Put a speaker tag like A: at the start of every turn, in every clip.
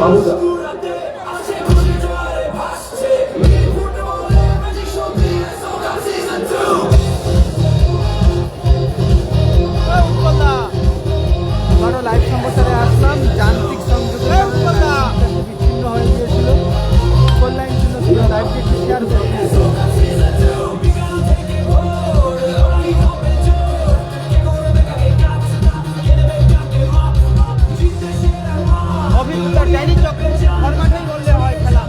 A: বাবুদা।
B: Live সম্প্রচারে আসলাম, যান্ত্রিক সংযোগের বিচ্ছিন্ন হয়ে গিয়েছিল। লাইন ছিল লাইভটি একটু শেয়ার করুন। অভিজ্ঞতা ড্যানি চক্রবর্তী ফরম্যাটেই বললে হয় খেলা।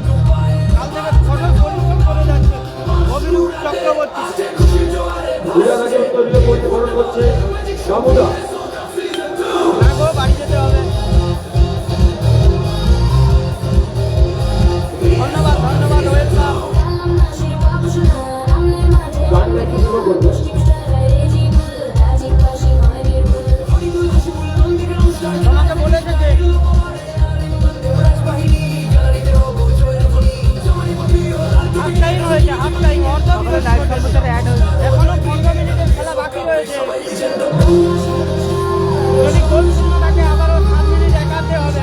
B: কাল থেকে কঠোর পরিশ্রম করে যাচ্ছে অভিরূপ চক্রবর্তী।
A: করছে বাবুদা।
B: বাড়ি যেতে হবে। ধন্যবাদ ধন্যবাদ, ওয়েলকাম।
A: গানটা কি শুরু করবো?
B: তোমাকে বলেছে যে হাফ টাইম হয়েছে, হাফ টাইম এখনো 15 মিনিটের খেলা বাকি রয়েছে। যদি গোল শূন্য থাকে আবারও 7 মিনিট একাতে হবে।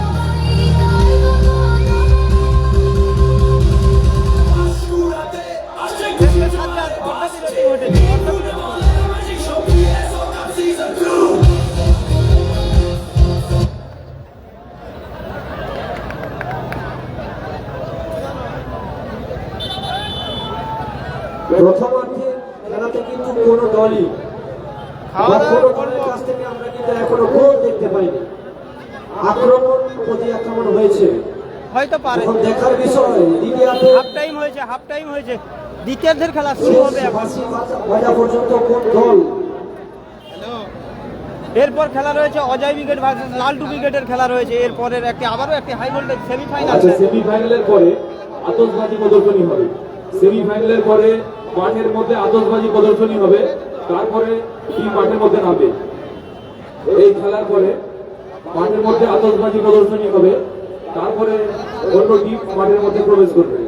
A: প্রথমার্ধে খেলাতে কিন্তু কোনো দলই কোনো দলের কাছ থেকে আমরা কিন্তু এখনো গোল দেখতে পাইনি। আক্রমণ প্রতি আক্রমণ হয়েছে,
B: হয়তো পারে।
A: এখন দেখার বিষয় দ্বিতীয়ার্ধে
B: হাফ টাইম হয়েছে, হাফ টাইম হয়েছে। দ্বিতীয়ার্ধের খেলা শুরু হবে এখন।
A: বাজা পর্যন্ত কোন দল।
B: এরপর খেলা রয়েছে অজয় ব্রিগেড ভার্সেস লালটু ব্রিগেডের খেলা রয়েছে। এরপরের আবারও একটি হাই ভোল্টেজ সেমিফাইনাল।
A: আচ্ছা, সেমিফাইনালের পরে আতশবাজি প্রদর্শনী হবে। সেমিফাইনালের পরে মাঠের মধ্যে আতশবাজি প্রদর্শনী হবে, তারপরে টিম মাঠের মধ্যে নামবে। এই খেলার পরে মাঠের মধ্যে আতশবাজি প্রদর্শনী হবে, তারপরে অন্য টিম মাঠের মধ্যে প্রবেশ করবে।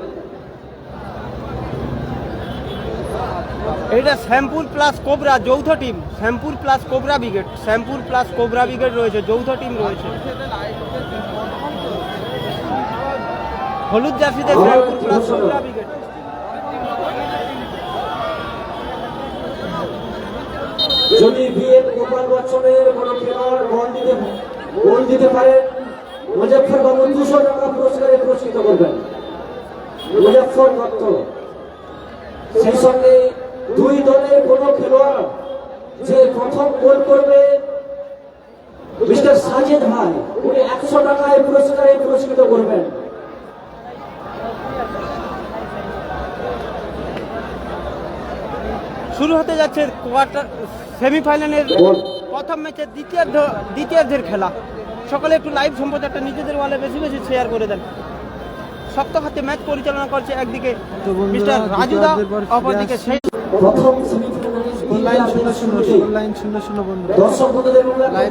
B: এইটা শ্যামপুর প্লাস কোবরা যৌথ team. Shyampur plus cobra brigade, Shyampur plus cobra brigade রয়েছে, যৌথ টিম রয়েছে। হলুদ জার্সিতে শ্যামপুর প্লাস কোবরা ব্রিগেড।
A: যদি বিএন গোপাল বচ্চনের কোনো খেলোয়াড় গোল দিতে পারে, মুজাফফর বাবু 200 টাকা পুরস্কারে পুরস্কৃত করবেন। মুজাফফর দত্ত। সেই সঙ্গে দুই দলের কোনো খেলোয়াড় যে প্রথম গোল করবে, মিস্টার সাজেদ ভাই, উনি 100 টাকায় পুরস্কারে পুরস্কৃত করবেন।
B: শুরু হতে যাচ্ছে কোয়ার্টার সেমিফাইনালের প্রথম ম্যাচের দ্বিতীয়ার্ধের খেলা। সকলে একটু লাইভ সম্প্রচারটা নিজেদের ওয়ালে বেশি বেশি শেয়ার করে দেন। শক্ত হাতে ম্যাচ পরিচালনা করছে একদিকে মিস্টার রাজুদা, অপরদিকে
A: প্রথম সেমিফাইনালে
B: লাইন 0-0 লাইন 0-0 বন্ধুরা।
A: দর্শক বন্ধুদের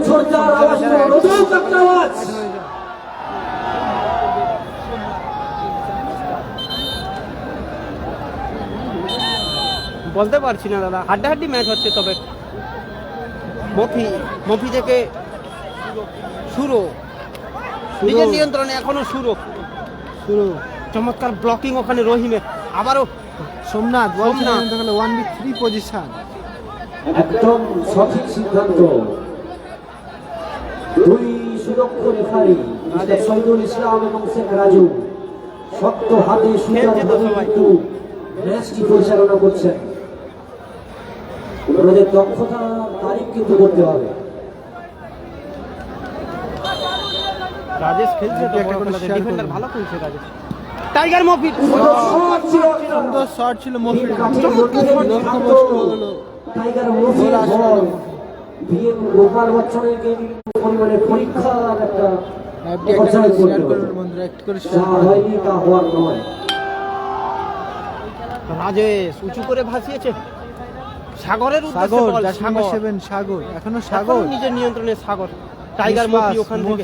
A: জোরদার আওয়াজ, রোধক একটা আওয়াজ।
B: বলতে পারছি না দাদা, হাড্ডাহাড্ডি ম্যাচ হচ্ছে। তবে মফি থেকে শুরু, নিজের নিয়ন্ত্রণে এখনো শুরু। চমৎকার ব্লকিং ওখানে রহিমের। আবারও সোমনাথ 1v3 পজিশন।
A: একদম সঠিক সিদ্ধান্ত। দুই সুদক্ষ রেফারি শহীদুল ইসলাম এবং শেখ রাজু শক্ত হাতে কিন্তু ম্যাচটি পরিচালনা করছেন। ওনাদের দক্ষতা তারিফ কিন্তু করতে হবে।
B: রাজেশ খেলছে তো বড় খেলাতে, ডিফেন্ডার ভালো খেলছে রাজেশ। টাইগার মফি সুন্দর শট ছিল মফির, লক্ষ্যভ্রষ্ট হলো
A: টাইগার মফি বল। বিএম গোপাল বচ্চনের পরিমাণে পরীক্ষার একটা পর্যায়ে করতে হবে। যা হয়নি তা হওয়ার নয়।
B: রাজেশ উঁচু করে ভাসিয়েছে সাগরের উদ্দেশ্যে বল। সাগর এখনো সাগর নিজের নিয়ন্ত্রণে। সাগর টাইগার মফি ওখান থেকে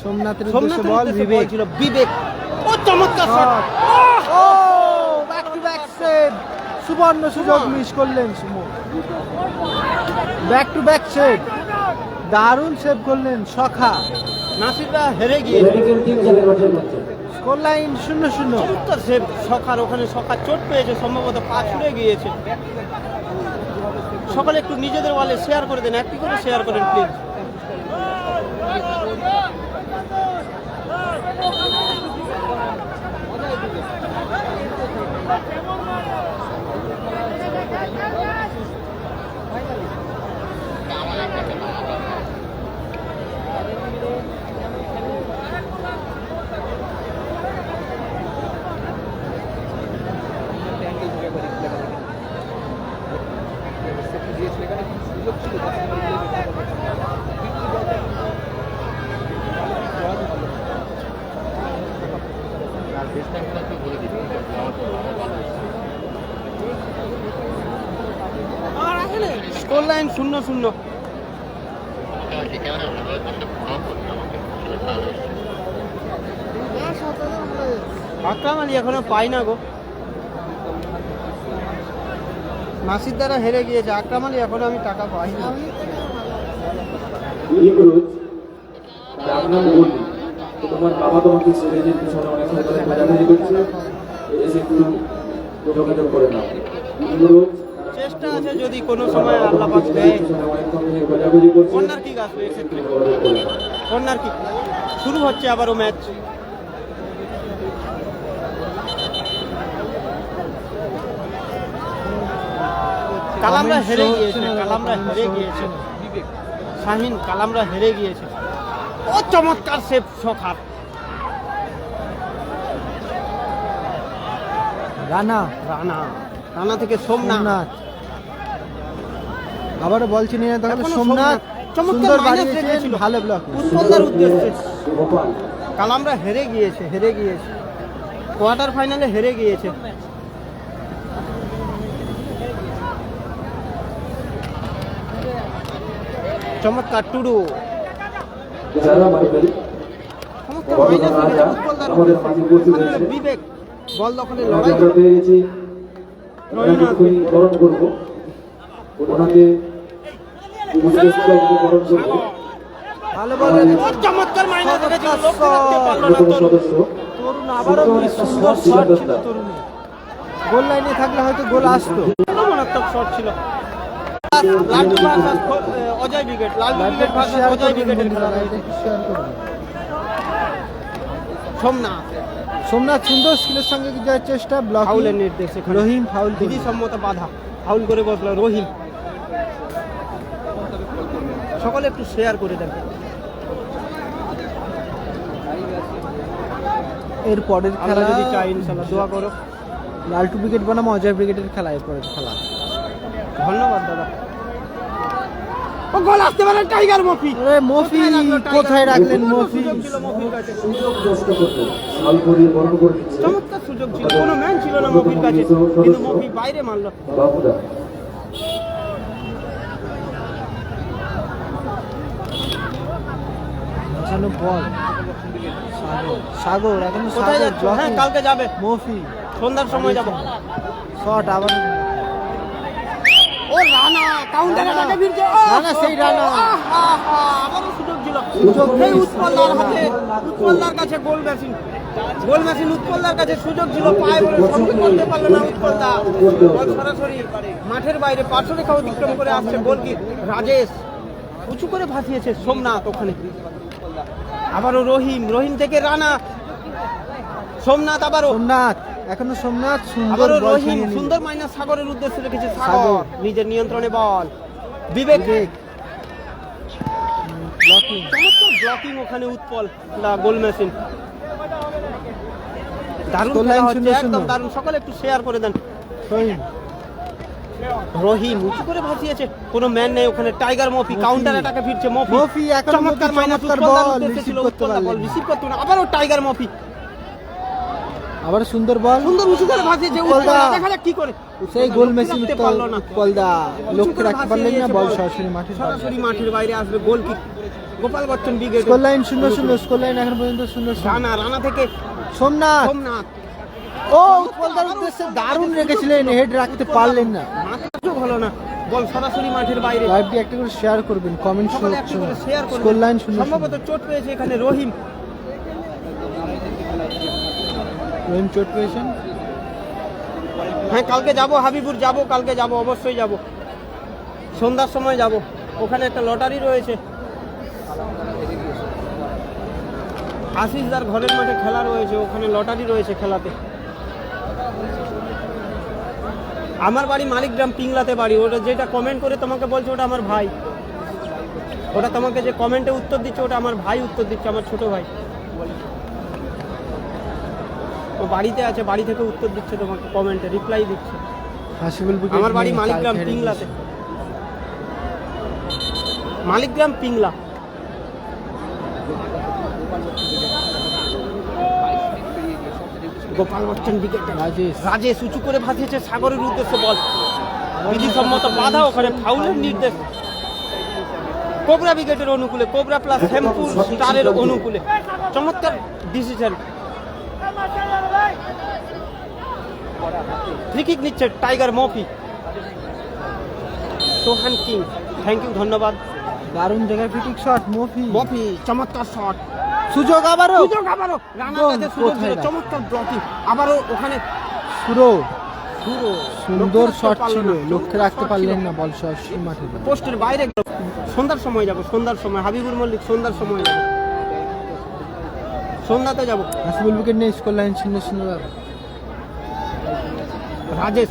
B: সোমনাথের উদ্দেশ্যে বল। বিবেক ছিল, বিবেক। ও চমৎকার শট! ও ব্যাক টু ব্যাক সেভ। সুবর্ণ সুযোগ মিস করলেন Suman. Back to back save, দারুণ সেভ করলেন সখা। নাসিররা হেরে গিয়েছে।
A: মেডিকেল টিম যাবে মাঠের মধ্যে।
B: Score line 0-0। চমৎকার সেভ সখার, ওখানে সখার চোট পেয়েছে, সম্ভবত পা ছুড়ে গিয়েছে। সকলে একটু নিজেদের ওয়ালে শেয়ার করে দেন, একটি করে শেয়ার করেন প্লিজ। Score line 0-0। আকরাম আলী এখনো পাই না গো। নাসির দ্বারা হেরে গিয়েছে, আকরাম আলী এখনো আমি টাকা পাই না।
A: তোমার বাবা তোমাকে ছেলেদের পিছনে অনেক সময় খোঁজাখুঁজি করছে, এসে একটু যোগাযোগ করে নাও।
B: চেষ্টা আছে যদি কোনো সময় আল্লাহ পাক দেয়।
A: খোঁজাখুঁজি করছে,
B: কর্নার কিক আসবে এক্ষেত্রে, কর্নার কিক শুরু হচ্ছে আবারও ম্যাচ। কালামরা হেরে গিয়েছে, কালামরা হেরে গিয়েছে। শাহিন কালামরা হেরে গিয়েছে। ও চমৎকার সেভ সখার। রানা রানা রানা থেকে সোমনাথ, আবারও বল চিনিয়ে নিয়ে তাহলে সোমনাথ চমৎকার বাড়িয়েছেন, ভালো ব্লক উৎপলদার উদ্দেশ্যে। কালামরা হেরে গিয়েছে, হেরে গিয়েছে, কোয়ার্টার ফাইনালে হেরে গিয়েছে। চমৎকার টুডু, বিবেক বল দখলে লড়াই
A: পেয়েছি, বরণ করবো ওনাকে,
B: ভালো বল, চমৎকার মাইনাস
A: সদস্য
B: তরুণ আবারও সুন্দর শট ছিল তরুণ। গোল লাইনে থাকলে হয়তো গোল আসতো, মারাত্মক শট ছিল। লালটু ভার্সাস অজয় ব্রিগেড, লালটু ব্রিগেড ভার্সাস অজয় ব্রিগেডের খেলা। সোমনাথ, সোমনাথ সুন্দর স্কিলের সঙ্গে যাওয়ার চেষ্টা, ব্লক ফাউলের নির্দেশে রহিম ফাউল, বিধি সম্মত বাধা, ফাউল করে বসলো রহিম। সকলে একটু শেয়ার করে দেন। এর পরের খেলা যদি চাই ইনশাআল্লাহ দোয়া করো। লালটু ব্রিগেড বনাম অজয় ব্রিগেডের খেলা, এর পরের খেলা। ধন্যবাদ দাদা। ও গোল আসতে পারে টাইগার মফি। আরে মফি কোথায় রাখলেন মফি? চমৎকার সুযোগ ছিল, কোনো ম্যান ছিল না মফির কাছে, কিন্তু মফি বাইরে মারলো। বল সাগর এখন কোথায় যাচ্ছ? হ্যাঁ কালকে যাবে মফি, সন্ধ্যার সময় যাব। শট আবার, ও রানা কাউন্টারে টাকা ফিরছে, রানা সেই রানা আবারও সুযোগ ছিল, সুযোগ নেই উৎপলদার হাতে, উৎপলদার কাছে গোল মেশিন, গোল মেশিন উৎপলদার কাছে সুযোগ ছিল, পায়ে বলে সংযোগ করতে পারলো না উৎপলদা। বল সরাসরি মাঠের বাইরে পার্শ্বরেখা অতিক্রম করে আসছে গোলকিপ রাজেশ, উঁচু করে ভাসিয়েছে সোমনাথ ওখানে। আবারও রহিম, রহিম থেকে রানা, সোমনাথ আবারও সোমনাথ, এখনো সোমনাথ সুন্দর রহিম, সুন্দর মাইনাস সাগরের উদ্দেশ্যে রেখেছে সাগর, নিজের নিয়ন্ত্রণে বল। বিবেক ব্লকিং, চমৎকার ব্লকিং ওখানে উৎপল দা, গোল মেশিন। দারুণ খেলা হচ্ছে, একদম দারুণ। সকলে একটু শেয়ার করে দেন। রহিম উঁচু করে ভাসিয়েছে, কোনো ম্যান নেই ওখানে। টাইগার মফি কাউন্টার অ্যাটাকে ফিরছে, মফি চমৎকার মাইনাস বল রিসিভ করতে পারলো, বল রিসিভ করতে না, আবারও টাইগার মফি, আবার সুন্দর বল, সুন্দর উঁচু করে ভাসিয়েছে উৎপলদা, দেখা যাক কি করে। সেই গোল মেশিন পারলো না উৎপলদা, লক্ষ্য রাখতে পারলেন না, বল সরাসরি মাঠের বাইরে আসবে। গোল kick Gopal Bachchan brigade. Score line 0-0, score line এখন পর্যন্ত 0-0। রানা, রানা থেকে সোমনাথ, সোমনাথ ও উৎপলদার উদ্দেশ্যে দারুণ রেখেছিলেন, হেড রাখতে পারলেন না, মাত্র ভালো না। বল সরাসরি মাঠের বাইরে।
C: লাইভটি একটা করে শেয়ার করবেন, কমেন্ট
B: সকলে একটি করে শেয়ার করবেন।
C: স্কোর লাইন শুনুন।
B: সম্ভবত চোট পেয়েছে এখানে রহিম।
C: রহিম চোট পেয়েছেন।
B: হ্যাঁ কালকে যাব হাবিবুর, যাব কালকে যাব, অবশ্যই যাব, সন্ধ্যার সময় যাব। ওখানে একটা লটারি রয়েছে, আশিসদার ঘরের মাঠে খেলা রয়েছে, ওখানে লটারি রয়েছে খেলাতে। আমার বাড়ি মালিকগ্রাম পিংলাতে বাড়ি। ওটা যেটা কমেন্ট করে তোমাকে বলছে ওটা আমার ভাই। ওটা তোমাকে যে কমেন্টে উত্তর দিচ্ছে ওটা আমার ভাই উত্তর দিচ্ছে, আমার ছোট ভাই। ও বাড়িতে আছে, বাড়ি থেকে উত্তর দিচ্ছে তোমাকে, কমেন্টে রিপ্লাই দিচ্ছে।
C: হাসিবুল উইকেট
B: আমার বাড়ি
C: নিয়ে
B: মালিকগ্রাম
C: কাল হেরে
B: পিংলাতে,
C: গেছে।
B: মালিকগ্রাম পিংলা। গোপাল বচ্চন উইকেট। রাজেশ উঁচু করে ভাসিয়েছে সাগরের উদ্দেশ্যে বল। বিধিসম্মত বাধা, ওখানে ফাউলের নির্দেশ। কোবরা উইকেটের অনুকূলে, কোবরা প্লাস শ্যামপুর স্টারের অনুকূলে। চমৎকার ডিসিশন। ফ্রি কিক নিচ্ছে Tiger Mofi. Sohan King, thank you, ধন্যবাদ।
C: দারুণ জায়গায় ফিটিং শট মফি।
B: মফি চমৎকার শট।
C: সুযোগ আবারও।
B: রানার কাছে সুযোগ ছিল, চমৎকার ব্লকিং। আবারও ওখানে
C: সুরো
B: পুরো
C: সুন্দর শট ছিল, লক্ষ্যে রাখতে পারলেন না, বল সরাসরি মাঠে গেল।
B: পোস্টের বাইরে গেল। সন্ধ্যার সময় যাব, সন্ধ্যার সময় হাবিবুর মল্লিক, সন্ধ্যার সময় যাব, সন্ধ্যাতে যাব।
C: হাসিবুল উইকেট নিয়ে স্কোর লাইন 0-0।
B: রাজেশ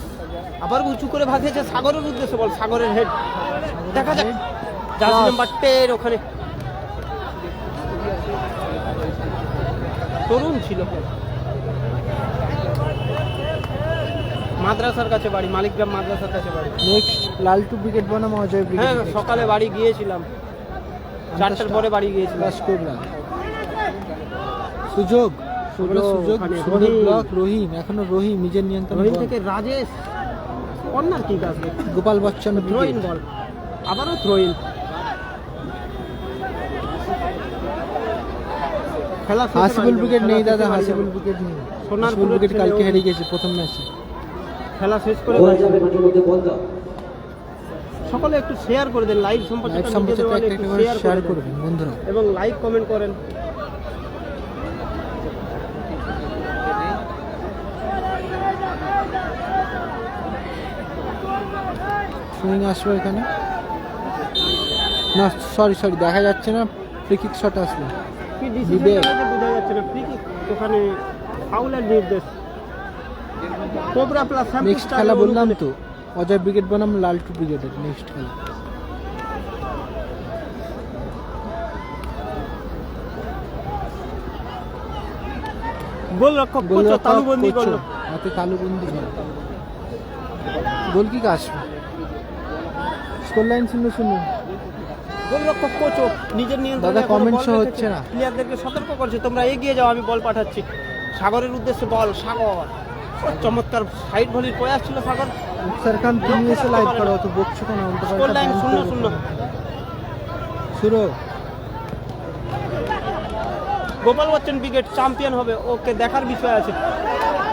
B: আবার উঁচু করে ভাসিয়েছে সাগরের উদ্দেশ্যে বল। সাগরের হেড দেখা যাক। জার্সি নাম্বার 10 ওখানে তরুণ ছিল। মাদ্রাসার কাছে বাড়ি, মালিকগ্রাম মাদ্রাসার কাছে বাড়ি।
C: নেক্সট লালটু উইকেট বনাম অজয়
B: হ্যাঁ
C: উইকেট।
B: সকালে বাড়ি গিয়েছিলাম, 4টার পরে বাড়ি গিয়েছিলাম।
C: সুযোগ
B: সুযোগ,
C: সুযোগ,
B: ওখানে
C: সুন্দর
B: রহিম।
C: ব্লক রহিম, এখনো রহিম নিজের নিয়ন্ত্রণে
B: রহিম
C: বল।
B: থেকে রাজেশ কর্নার কিক আসবে।
C: গোপাল বচ্চন
B: থ্রোইন বল, আবারও থ্রোইন। খেলা শেষে
C: হাসিবুল
B: বাড়ি
C: উইকেট
B: যাবো,
C: নেই
B: খেলা
C: দাদা,
B: শেষে বাড়ি
C: হাসিবুল
B: যাবো।
C: উইকেট নেই।
B: সোনার
C: হাসিবুল
B: বুলেট
C: উইকেট
B: ছেড়ে
C: কালকে
B: ও-
C: হেরে গেছে প্রথম ম্যাচে।
B: খেলা শেষ করে
A: বল
B: বাড়ি
A: যাবে
B: যাবো।
A: মাঠের মধ্যে বল দাও।
B: সকলে একটু শেয়ার করে দেন, লাইভ
C: লাইভ
B: সম্প্রচারটা
C: সম্প্রচারটা
B: নিজেদের
C: একটা
B: একটু
C: একটা করে
B: শেয়ার
C: শেয়ার
B: করে
C: করবেন বন্ধুরা।
B: এবং লাইক কমেন্ট করেন।
C: সুইং আসবে এখানে না, সরি দেখা যাচ্ছে না, ফ্রি কিক শট আসবে।
B: কি ডিসিশন
C: বিবেক।
B: বোঝা যাচ্ছে না। ফ্রি কিক, ওখানে ফাউলের নির্দেশ। কোবরা প্লাস
C: নেক্সট খেলা বললাম তো, অজয় উইকেট বনাম লালটু উইকেটের নেক্সট খেলা।
B: গোলরক্ষক কোচ তালুবন্দি করলো।
C: হাতে তালুবন্দি করলো। গোল কিক আসবে। Score line 0-0।
B: গোলরক্ষক কোচ নিজের নিয়ন্ত্রণে
C: দাদা,
B: এখনো
C: comment
B: বল
C: show
B: রেখেছে।
C: হচ্ছে না।
B: প্লেয়ারদেরকে সতর্ক করছে, তোমরা এগিয়ে যাও, আমি বল পাঠাচ্ছি। সাগরের উদ্দেশ্যে বল, সাগর। চমৎকার সাইড ভলির প্রয়াস ছিল সাগর।
C: মুক্তার খান তুমি এসে লাইভ করো, তো বকছো কেন?
B: Score line 0-0।
C: শুরু।
B: গোপাল বচ্চন উইকেট চ্যাম্পিয়ন হবে, ওকে দেখার বিষয় আছে।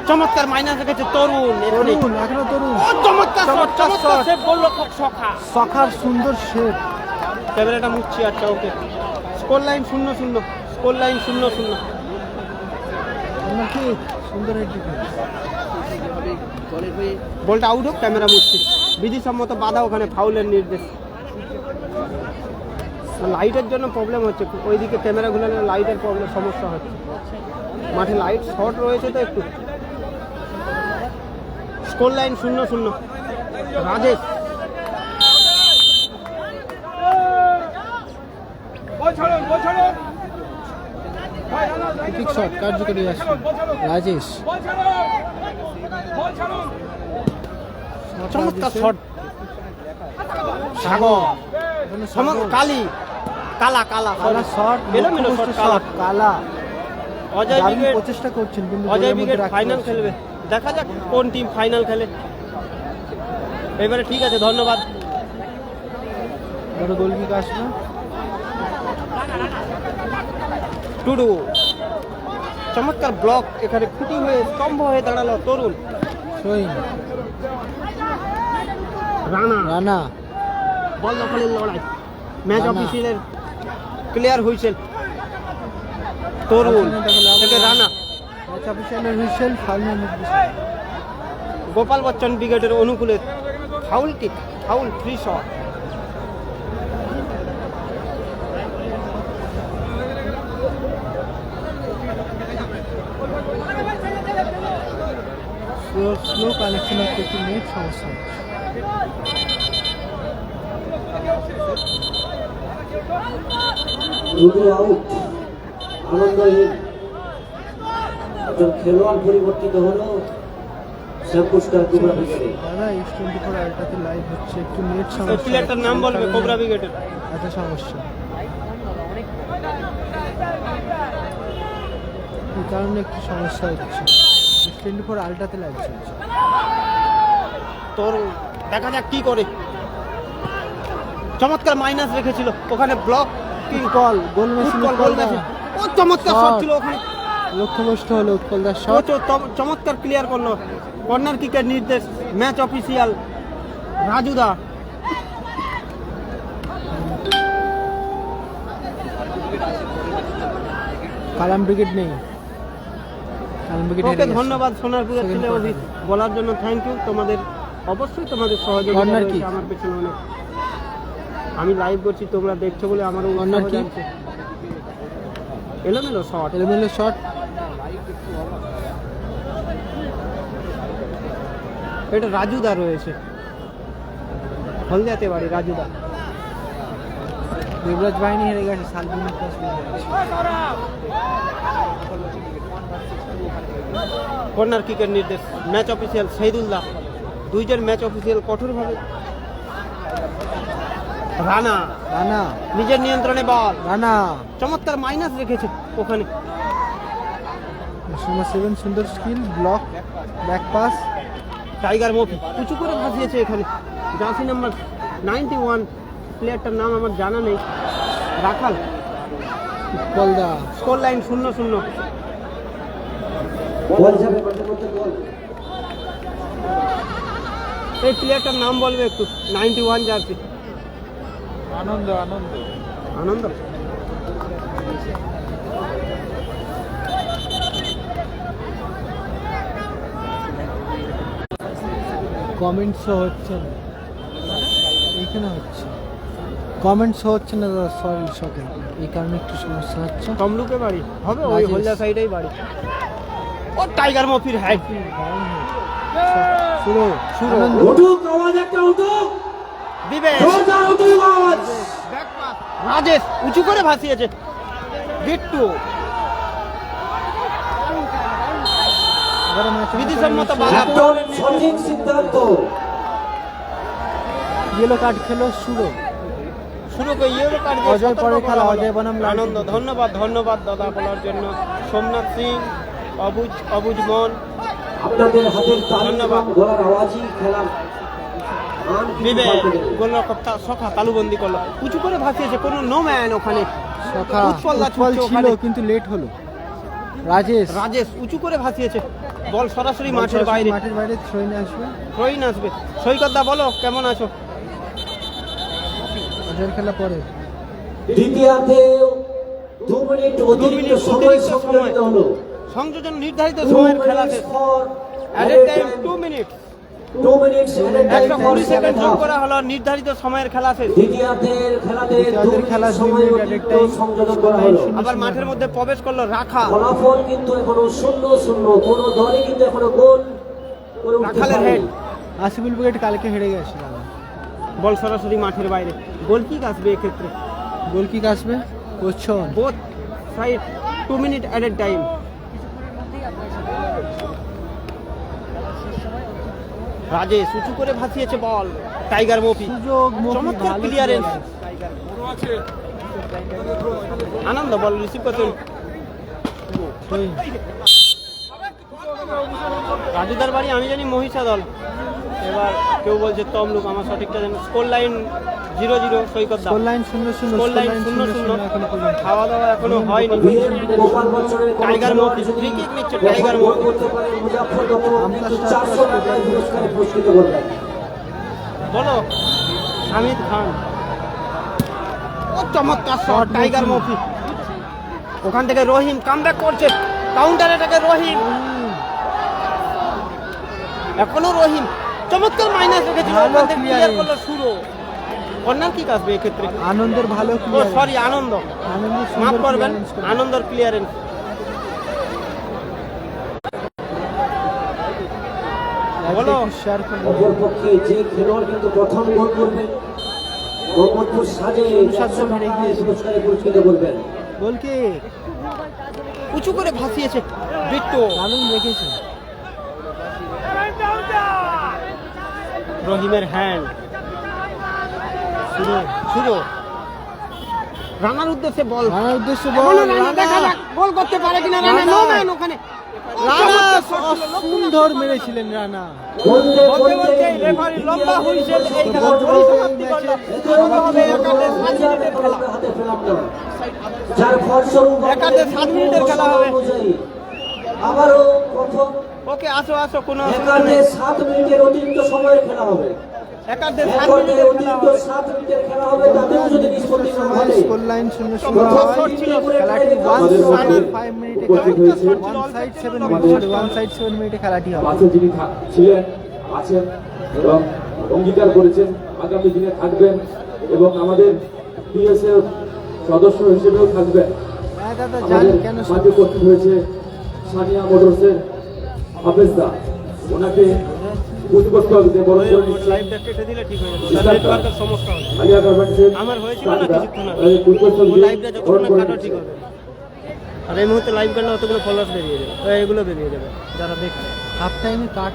B: চমৎকার মাইনাস রেখেছে তরুণ। এখানে
C: তরুণ, এখনো তরুণ।
B: ও চমৎকার শট,
C: চমৎকার
B: চমৎকার
C: shot।
B: সেভ গোলরক্ষক সখা।
C: সখার সুন্দর শেপ।
B: ক্যামেরাটা মুছছি, আচ্ছা okay. Score line 0-0, score line 0-0।
C: ঠিক সুন্দর হেড ডিফেন্স।
B: বলটা আউট হোক, ক্যামেরা মুছছি। বিধিসম্মত বাধা, ওখানে ফাউলের নির্দেশ। লাইটের জন্য প্রবলেম হচ্ছে, ওইদিকে ক্যামেরা ঘুরালে লাইটের প্রবলেম, সমস্যা হচ্ছে। মাঠে লাইট শর্ট রয়েছে তো একটু। Score line 0-0। রাজেশ
C: ঠিক শট কার্যকরী আসবে। রাজেশ
B: চমৎকার শট। সাগর কালি, কালা কালা
C: কালা শট,
B: এলোমেলো শট, কালা।
C: কালা।
B: অজয়
C: দারুণ
B: উইকেট,
C: প্রচেষ্টা করছেন কিন্তু
B: অজয়
C: গোলের মধ্যে
B: উইকেট
C: রাখতে
B: ফাইনাল
C: পারছেন
B: খেলবে।
C: না।
B: দেখা যাক কোন টিম ফাইনাল খেলে। এবারে ঠিক আছে, ধন্যবাদ।
C: বড় গোল কিক আসবে।
B: টুডু চমৎকার ব্লক, এখানে খুঁটি হয়ে স্তম্ভ হয়ে দাঁড়ালো তরুণ।
C: সোহিন
B: রানা
C: রানা
B: বল দখলের লড়াই, ম্যাচ
C: রানা।
B: অফিসিয়ালের ক্লিয়ার হুইসেল, তরুণ থেকে রানা।
C: ম্যাচ অফিসিয়ালের হুইসেল, ফাউল নির্দেশক।
B: গোপাল বচ্চন ব্রিগেডের অনুকূলে foul kick, foul free shot.
C: Slow collection of taking net সমস্যা হচ্ছে।
A: দুটো আউট, আনন্দহীন। একজন খেলোয়াড় পরিবর্তিত হলো শ্যামপুষ্কর কোবরা ব্রিগেডে।
C: দাদা X24 আলটাতে লাইভ হচ্ছে, একটু নেট
B: এই
C: সমস্যা।
B: প্লেয়ারটার নাম বলবে কোবরা ব্রিগেডের।
C: এত সমস্যা এই কারণে একটু সমস্যা হচ্ছে। X24 আলটাতে লাইভ চলছে।
B: তোর দেখা যাক কি করে। চমৎকার মাইনাস রেখেছিল ওখানে, ব্লক
C: কল গোল মেশিন,
B: গোল মেশিন। ও চমৎকার শট ছিল ওখানে,
C: লক্ষ্যভ্রষ্ট হলো উৎপলদার
B: ও
C: শট।
B: চমৎকার ক্লিয়ার করলো। কর্নার কিকের নির্দেশ ম্যাচ অফিসিয়াল রাজুদা।
C: কালাম ব্রিগেড নেই, কালাম ব্রিগেড
B: ওকে ধন্যবাদ সোনারপুরের ছেলে অভিক বলার জন্য, থ্যাংক ইউ। তোমাদের অবশ্যই তোমাদের সহযোগিতা
C: Corner
B: রয়েছে
C: kick।
B: আমার পেছনে অনেক। আমি লাইভ করছি, তোমরা দেখছো বলে আমারও
C: Corner
B: উৎসাহ
C: kick।
B: জাগছে। এলোমেলো শট,
C: এলোমেলো শট।
B: এটা রাজুদা রয়েছে, হলদিয়াতে বাড়ি রাজুদা।
C: দেবরাজ বাহিনী হেরে গেছে, সালবিন ক্রস
B: কর্নার কিকের নির্দেশ ম্যাচ অফিসিয়াল শহীদুল্লাহ। দুইজন ম্যাচ অফিসিয়াল কঠোরভাবে। রানা
C: রানা,
B: নিজের নিয়ন্ত্রণে বল,
C: রানা
B: চমৎকার মাইনাস রেখেছে ওখানে।
C: নম্বর 7 সুন্দর skill, block, back pass.
B: Tiger Mofi উঁচু করে ভাসিয়েছে এখানে। জার্সি নাম্বার 91, প্লেয়ারটার নাম আমার জানা নেই, রাখাল।
C: উৎপলদা
B: স্কোর লাইন 0-0।
A: বল যাবে মাঠের মধ্যে, বল।
B: এই প্লেয়ারটার নাম বলবে একটু, 91 জার্সি।
C: আনন্দ আনন্দ
B: আনন্দ।
C: কমেন্টস হচ্ছে না, এখানে হচ্ছে কমেন্টস হচ্ছে না দাদা, সরি সকেন, এই কারণে একটু সমস্যা হচ্ছে।
B: তমলুকে বাড়ি হবে, ওই
C: রাজেশ।
B: হলদিয়া সাইডেই বাড়ি। ও টাইগার মফির হ্যাড।
C: শুরু শুরু আনন্দ।
A: উঠুক আওয়াজ, একটা উঠুক,
B: দিবেশ
A: জোরদার উঠুক আওয়াজ।
B: ব্যাক পাস, রাজেশ উঁচু করে ভাসিয়েছে। বিট্টু
C: এবারে ম্যাচ
B: বিধিসম্মত বাধা।
A: একদম সঠিক সিদ্ধান্ত।
C: ইয়েলো কার্ড খেলো শুরু।
B: শুরু করে ইয়েলো কার্ড দিয়ে
C: অজয়
B: সতর্ক
C: পরে
B: করা
C: খেলা,
B: হলো।
C: অজয় বনাম লাল
B: আনন্দ,
C: টুপি।
B: ধন্যবাদ ধন্যবাদ দাদা বলার জন্য। সোমনাথ সিং, অবুজ মন,
A: আপনাদের হাতের তালি
B: ধন্যবাদ।
A: এবং গলার আওয়াজই খেলার মান কিন্তু
B: বিবেক
A: পাল্টে দেবে।
B: গোলরক্ষক সখা তালুবন্দি করলো, উঁচু করে ভাসিয়েছে, কোনো নো ম্যান ওখানে।
C: সখা
B: উৎপলদা
C: উৎপল
B: ছুটছে
C: ছিল
B: ওখানে।
C: কিন্তু লেট হলো। রাজেশ
B: রাজেশ উঁচু করে ভাসিয়েছে, বল সরাসরি মাঠের বাইরে।
C: মাঠের বাইরে থ্রোইন আসবে।
B: থ্রোইন আসবে। সৈকত দা বলো কেমন আছো?
C: অজয়ের খেলা পরে।
A: দ্বিতীয়ার্ধে 2 মিনিট অতিরিক্ত সময় সংযোজিত হলো।
B: সংযোজন নির্ধারিত
A: 2
B: সময়ের খেলা
A: minutes
B: শেষ।
A: for
B: added
A: added
B: time
A: time.
B: 2 minute.
A: 2 minutes added time for
B: 120 second
A: second
B: যোগ
A: half.
B: করা হলো, নির্ধারিত সময়ের খেলা শেষ।
A: দ্বিতীয়ার্ধের খেলাতে 2
C: দ্বিতীয়ার্ধের খেলা
A: মিনিট
C: 2
A: সময়
C: মিনিট added
A: অতিরিক্ত
C: time.
A: সংযোজন করা হলো।
B: আবার মাঠের মধ্যে প্রবেশ করলো রাখা।
A: ফলাফল কিন্তু এখনো 0-0, কোনো দলই কিন্তু এখনো গোল করে উঠতে
B: রাখালের
A: পারেনি।
B: হেড,
C: আসিফুল ব্রিগেড কালকে হেরে গেছে দাদা।
B: বল সরাসরি মাঠের বাইরে। গোল কিক আসবে এক্ষেত্রে।
C: গোল কিক আসবে cushion.
B: Both side 2 minute added time. Rajesh উঁচু করে ভাসিয়েছে বল, টাইগার মফি।
C: সুযোগ মফি,
B: চমৎকার
C: ভালো
B: ক্লিয়ারেন্স।
C: clearance।
B: আনন্দ বল রিসিভ করছেন।
C: থ্রোইন।
B: রাজুদার বাড়ি আমি জানি মহিষা দল, এবার কেউ বলছে তমলুক, আমার সঠিকটা জানি। স্কোর লাইন 0-0 সৈকত দা।
C: স্কোর লাইন 0-0,
B: স্কোর লাইন 0-0
C: এখনো পর্যন্ত।
B: খাওয়া দাওয়া এখনো হয়নি।
A: গোপাল বচ্চনের কোনো
B: টাইগার
A: খেলোয়াড়
B: মফি
A: যদি
B: ফ্রি কিক নিচ্ছে,
A: যখন
B: টাইগার
A: গোল
B: মফি।
A: করতে পারে মুজাফফর তখন কিন্তু 400 টাকায় পুরস্কারে পুরস্কৃত করবেন।
B: বলো হামিদ খান। ও চমৎকার শট টাইগার মফি। ওখান থেকে রহিম কামব্যাক করছে, কাউন্টার অ্যাটাকে রহিম, এখনো রহিম চমৎকার মাইনাস রেখেছিল, ওখান থেকে ক্লিয়ার করলো শুরু। কর্নার কিক আসবে এক্ষেত্রে।
C: আনন্দের ভালো
B: ও
C: ক্লিয়ার,
B: সরি আনন্দ, মাফ করবেন, আনন্দর ক্লিয়ারেন্স। বলো
A: অপরপক্ষে যে খেলোয়াড় কিন্তু প্রথম গোল করবেন মোহাম্মদপুর সাজে পুরস্কারে পুরস্কৃত করবেন।
C: গোলকে
B: উঁচু করে ভাসিয়েছে বৃত্ত,
C: দারুণ রেখেছে।
B: রহিমের হ্যান্ড শুরু শুরু রানার উদ্দেশ্যে বল,
C: রানার উদ্দেশ্যে বল,
B: এখনো রানা দেখা যাক গোল করতে পারে কিনা রানা। নো ম্যান ওখানে,
C: রানা সুন্দর মেরেছিলেন রানা।
A: বলতে
B: বলতে বলতে রেফারি লম্বা হুইসেল, এই খেলা পরিসমাপ্তি করলো। শুরু হবে একাদে 7 মিনিটের খেলা।
A: হাতে পেলাম না, যার ফলস্বরূপ
B: একাদে 7 মিনিটের খেলা হবে।
A: আবারও প্রথম
B: ওকে আসো আসো, কোনো অসুবিধা
A: একাদে
B: নেই।
A: 7 মিনিটের অতিরিক্ত সময়ের খেলা হবে।
B: একাদে 7
A: একাদে
B: মিনিটের খেলা
A: অতিরিক্ত
B: হবে।
A: 7 মিনিটের খেলা হবে, তাতেও যদি নিষ্পত্তি না ঘটে
C: স্কোর লাইন 0-0
B: প্রথম
C: হয়।
B: শট ছিল,
C: খেলাটি
A: আমাদের মধ্যে
C: 5 মিনিটে
A: উপস্থিত হয়েছে
C: ওয়ান সাইড 7 মিনিটে খেলাটি হবে।
D: পাশে যিনি ছিলেন আছেন এবং অঙ্গীকার করেছেন আগামী দিনে থাকবেন এবং আমাদের পিএসএ সদস্য হিসেবেও থাকবেন।
C: হ্যাঁ দাদা জানি
D: আমাদের
C: কেন
D: মাঝে উপস্থিত হয়েছে সানিয়া মোটরসের হাফেজদা, ওনাকে পুষ্পস্তকে বরণ করে নিচ্ছেন।
B: লাইভটা কেটে দিলে ঠিক হয়ে যাবে, নেটওয়ার্কের সমস্যা হবে।
D: আলিয়া গার্মেন্টসের
B: আমার হয়েছিল না
D: সানিয়া,
B: কিছুক্ষণ আগে।
D: ওনাকে পুষ্পস্তকে
B: ও লাইভটা যতক্ষণ
D: বরণ
B: না
D: করে
B: কাটো ঠিক
D: নিচ্ছেন।
B: হবে। আর এই মুহূর্তে লাইভ করলে অতগুলো ফলোয়ার্স বেরিয়ে যাবে, এগুলো বেরিয়ে যাবে যারা দেখছে।
C: হাফ টাইমে কাট।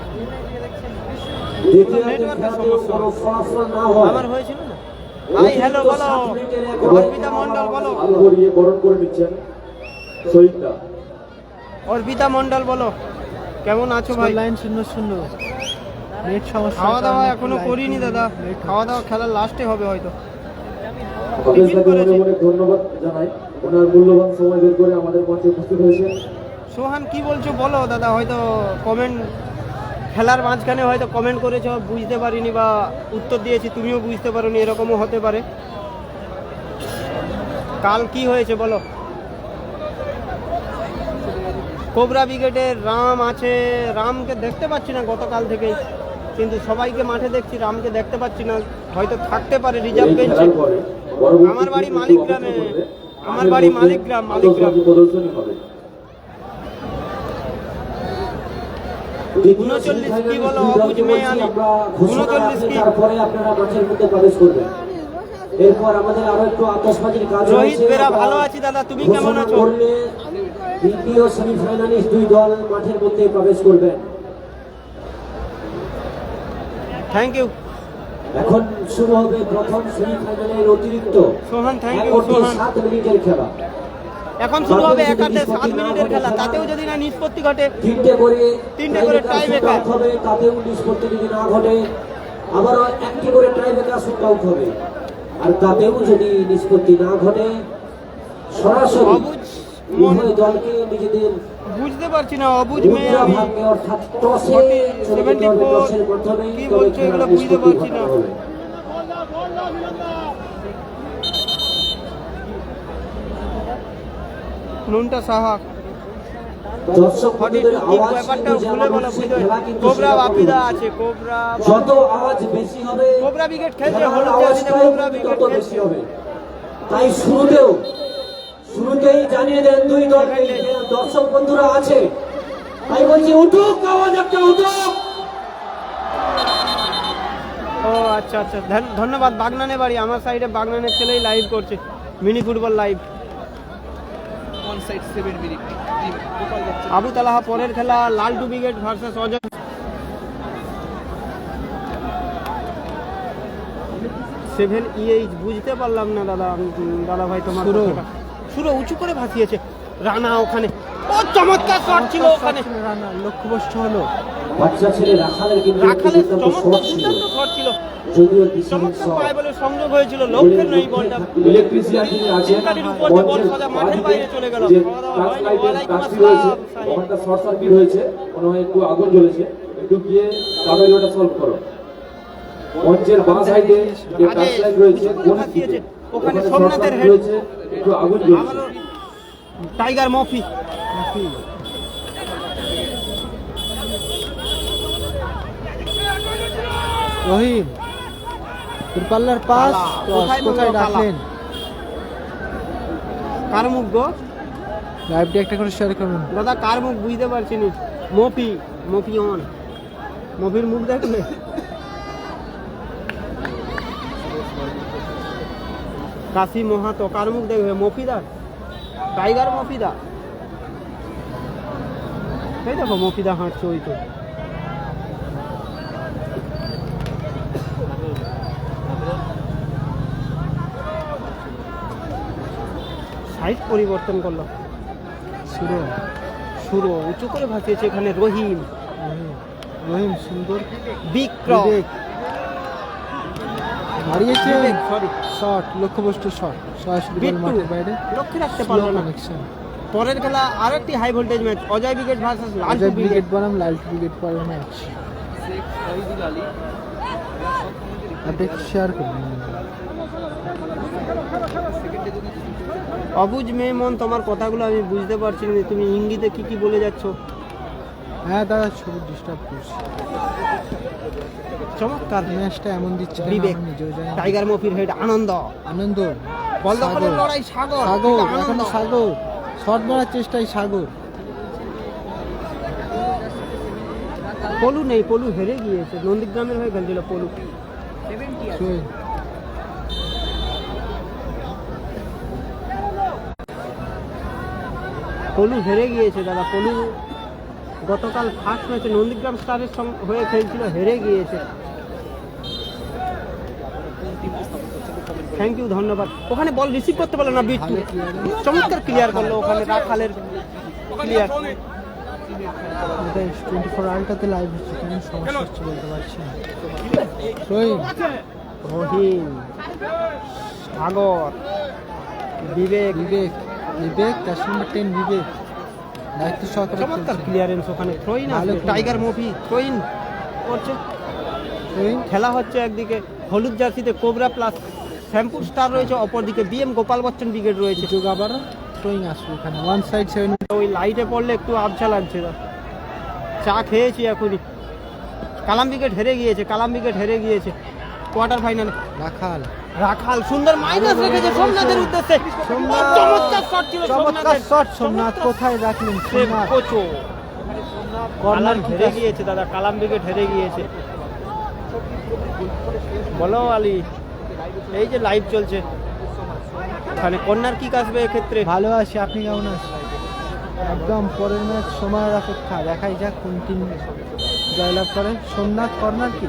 A: দ্বিতীয়ার্ধে খেলাতেও কোনো ফলাফল না হয়
B: আমার হয়েছিল না। হাই হ্যালো বলো, অর্পিতা মন্ডল বলো,
D: আলো ভরিয়ে বরণ করে নিচ্ছেন শহীদরা।
B: অর্পিতা মন্ডল বলো, কেমন আছো
C: স্কোর
B: ভাই?
C: লাইন 0-0। নেট সমস্যা।
B: খাওয়া দাওয়া এখনো করিনি দাদা, খাওয়া দাওয়া খেলার লাস্টে হবে হয়তো।
D: হাফেজদাকে মনে মনে ধন্যবাদ জানাই, ওনার মূল্যবান সময় বের করে আমাদের মঞ্চে উপস্থিত হয়েছেন।
B: সোহান কি বলছো বলো দাদা, হয়তো কমেন্ট খেলার মাঝখানে হয়তো কমেন্ট করেছো, বুঝতে পারিনি বা উত্তর দিয়েছি তুমিও বুঝতে পারোনি, এরকমও হতে পারে। কাল কি হয়েছে বলো? কোবরা ব্রিগেডের রাম আছে, রামকে দেখতে পাচ্ছি না গতকাল থেকেই, কিন্তু সবাইকে মাঠে দেখছি, রামকে দেখতে পাচ্ছি না, হয়তো থাকতে পারে রিজার্ভ
D: এই
B: বেঞ্চে।
D: খেলার পরে পরবর্তী
B: আমার বাড়ি
D: কিছু
B: মালিকগ্রামে,
D: অপেক্ষা করবে।
B: আমার বাড়ি মালিকগ্রাম, মালিকগ্রাম।
D: প্রদর্শনী হবে।
B: 39 কি বলো, অবুঝ মেয়ে আলী।
A: আমরা ঘোষণা
B: 39 কি?
A: তারপরে আপনারা মাঠের মধ্যে প্রবেশ করবেন। এরপর আমাদের আরো একটু আতশবাজির কাজ
B: রোহিত
A: রয়েছে।
B: বেরা
A: আমরা
B: ভালো আছি দাদা, তুমি কেমন
A: ঘোষণা
B: আছো?
A: করলে দ্বিতীয় সেমিফাইনালিস্ট 2 দল মাঠের মধ্যে প্রবেশ করবেন।
B: থ্যাংক ইউ
A: এখন শুরু হবে প্রথম সেমিফাইনালের অতিরিক্ত
B: সোহান, থ্যাংক ইউ
A: 1 ঘন্টা
B: সোহান।
A: 7 মিনিটের খেলা।
B: এখন শুরু হবে একাতে 7 মিনিটের খেলা, তাতেও যদি না নিষ্পত্তি ঘটে,
A: তিনটে করে
B: tie breaker।
A: শুট হবে, তাতেও নিষ্পত্তি যদি না ঘটে আবারও একটি করে টাই ব্রেকার শুট আউট হবে, আর তাতেও যদি নিষ্পত্তি না ঘটে সরাসরি
B: অবুঝ
A: উভয় দলকে নিজেদের
B: বুঝতে পারছি না, অবুঝ মেয়ে
A: মুদ্রা
B: আমি
A: ভাগ্যে অর্থাৎ টসে
B: 74
A: টসের মাধ্যমে
B: কি
A: তবে
B: বলছো
A: খেলার
B: এগুলো বুঝতে
A: নিষ্পত্তি
B: পারছি না।
A: ঘটানো হবে।
B: নুনটা সাহা
A: দর্শক বন্ধুদের আওয়াজ
B: ব্যাপারটা
A: কিন্তু
B: ভুলে বলো,
A: জানানো হচ্ছে,
B: বুঝতে
A: খেলা কিন্তু
B: কোবরা
A: সেরকম
B: বাপিদা
A: হচ্ছে।
B: আছে, কোবরা
A: যত আওয়াজ বেশি হবে
B: কোবরা ব্রিগেড খেলছে,
A: খেলার
B: হলুদ জার্সিতে
A: আওয়াজটাও
B: কোবরা
A: কিন্তু
B: ব্রিগেড
A: তত
B: খেলছে।
A: বেশি হবে। তাই শুরুতেই জানিয়ে দেন দুই দলকে যে দর্শক বন্ধুরা আছে, তাই বলছি উঠুক, আওয়াজ একটা উঠুক।
B: ও আচ্ছা আচ্ছা, ধন্যবাদ। বাগনানে বাড়ি, আমার সাইডে বাগনানের ছেলেই লাইভ করছে, মিনি ফুটবল লাইভ। আবু তালাহা পরের খেলা লালটু ব্রিগেড ভার্সেস অজয়। 7EH বুঝতে পারলাম না দাদা, দাদা ভাই তোমার
C: শুরু।
B: কথাটা। শুরু উঁচু করে ভাসিয়েছে রানা, ওখানে ও চমৎকার শট ছিল, ওখানে
C: রানা লক্ষ্যভ্রষ্ট হলো।
A: বাচ্চা ছেলে রাখালের কিন্তু
B: রাখালের
A: দুর্দান্ত
B: চমৎকার
A: শট ছিল,
B: শট ছিল,
A: যদিও দিশাহীন
B: চমৎকার
A: শট।
B: পায়ে বলে সংযোগ হয়েছিল, লক্ষ্যের নেই বলটা।
D: ইলেকট্রিশিয়ান যিনি আছেন
B: গাড়ির উপর দিয়ে বল সোজা মাঠের বাইরে চলে গেল।
D: যে
B: খাওয়া দাওয়া
D: টাচ
B: হয়নি।
D: লাইটের
B: ওয়ালাইকুম
D: কাজটি রয়েছে,
B: আসসালাম, সাহেব।
D: ওখানটা শর্ট সার্কিট হয়েছে, মনে হয় একটু আগুন জ্বলেছে, একটু গিয়ে কাবেল ওটা সলভ করো। মঞ্চের বাঁ সাইডে যে টাচ লাইন রয়েছে
B: উঁচু করে ভাসিয়েছে। ওখানে সোমনাথের হেড
D: রয়েছে, একটু আগুন জ্বলছে।
B: আবারও টাইগার মফি
C: রহিম দূরপাল্লার পাস
B: কালা। কোথায়
C: কোথায়
B: বললো কালা?
C: রাখলেন?
B: কার মুখ গো
C: লাইভটি একটা করে শেয়ার করুন।
B: দাদা? কার মুখ বুঝতে পারছি না। মফি অন, মফির মুখ দেখলে কাশি মহাতো, কার মুখ দেখবে? মফিদা, টাইগার মফিদা। এই দেখো মফিদা হাঁটছে ওই তো। সাইজ পরিবর্তন করলো,
C: সুরো
B: শুরু উঁচু করে ভাসিয়েছে এখানে রহিম।
C: রহিম সুন্দর
B: বিক্রম
C: বিবেক মারিয়েছে
B: সরি
C: শট, লক্ষ্যবস্তু শট, সরাসরি বল
B: বিট্টু
C: মাঠের বাইরে।
B: লক্ষ্যে রাখতে
C: স্লো
B: পারলো না।
C: কানেকশন।
B: পরের খেলা আরেকটি high voltage match, Ajay Brigade versus Laltu
C: Ajay
B: Brigade.
C: Brigade বনাম লালটু ব্রিগেড পরের ম্যাচ। আপডেট শেয়ার করুন।
B: অবুজ মেমন, তোমার কথাগুলো আমি বুঝতে পারছি না, তুমি ইঙ্গিতে কি কি বলে যাচ্ছ?
C: হ্যাঁ দাদা, ছবি ডিস্টার্ব করছি।
B: চমৎকার
C: ম্যাচটা এমন দিচ্ছে কেন
B: বিবেক,
C: আমি নিজেও জানি না।
B: টাইগার মফির হেড আনন্দ,
C: আনন্দ
B: বল দখলের
C: সাগর।
B: লড়াই সাগর,
C: সাগর
B: আনন্দ।
C: এখন সাগর শট মারার চেষ্টায় সাগর।
B: পলু নেই, পলু হেরে গিয়েছে, নন্দীগ্রামের হয়ে খেলছিল পলু।
C: সোহেল
B: পলু হেরে গিয়েছে দাদা। পলু গতকাল ফার্স্ট ম্যাচে নন্দীগ্রাম স্টারের হয়ে খেলছিল, হেরে গিয়েছে। থ্যাংক ইউ, ধন্যবাদ। ওখানে বল রিসিভ করতে পারলো না বিট্টু,
C: ভালো clearance।
B: চমৎকার ক্লিয়ার করলো ওখানে রাখালের ক্লিয়ার।
C: এটা 24 আলটাতে লাইভ হচ্ছে, কেন সমস্যা হচ্ছে বলতে পারছি না। সোহেল
B: রহিম, সাগর, বিবেক,
C: বিবেক বিবেক 10 বিবেক দায়িত্ব সহকারে
B: চমৎকার
C: খেলছে।
B: ক্লিয়ারেন্স ওখানে। থ্রোইন
C: ভালো
B: আসবে,
C: clearance।
B: টাইগার মুভি থ্রোইন করছে।
C: সোহেল
B: খেলা হচ্ছে একদিকে হলুদ জার্সিতে কোবরা প্লাস শ্যাম্পুর স্টার রয়েছে, অপরদিকে বিএম গোপাল বচ্চন ব্রিগেড রয়েছে।
C: যোগ আবার থ্রোয়িং আসবে এখানে। ওয়ান সাইড 7
B: ওই লাইটে পড়লে একটু আবছা লাগছে। চা খেয়েছি এখনই। কালাম ব্রিগেড হেরে গিয়েছে, কালাম ব্রিগেড হেরে গিয়েছে কোয়ার্টার ফাইনালে।
C: রাখাল
B: রাখাল সুন্দর মাইনাস রেখেছে সোমনাথের উদ্দেশ্যে।
C: সোমনাথ।
B: চমৎকার শট ছিল
C: চমৎকার
B: সোমনাথের।
C: শট। সোমনাথ কোথায় রাখলেন?
B: সেভ
C: সোমনাথ
B: কোচো।
C: কর্নার
B: কালাম হেরে গিয়েছে দাদা, কালাম ব্রিগেড হেরে গিয়েছে। বলো আলী, এই যে লাইভ চলছে, ওখানে কর্নার কিক আসবে এক্ষেত্রে।
C: ভালো আছি, আপনি কেমন আছেন? একদম পরের ম্যাচ সময়ের অপেক্ষা, দেখাই যাক কোন টিম জয়লাভ করে। সোমনাথ কর্নার কি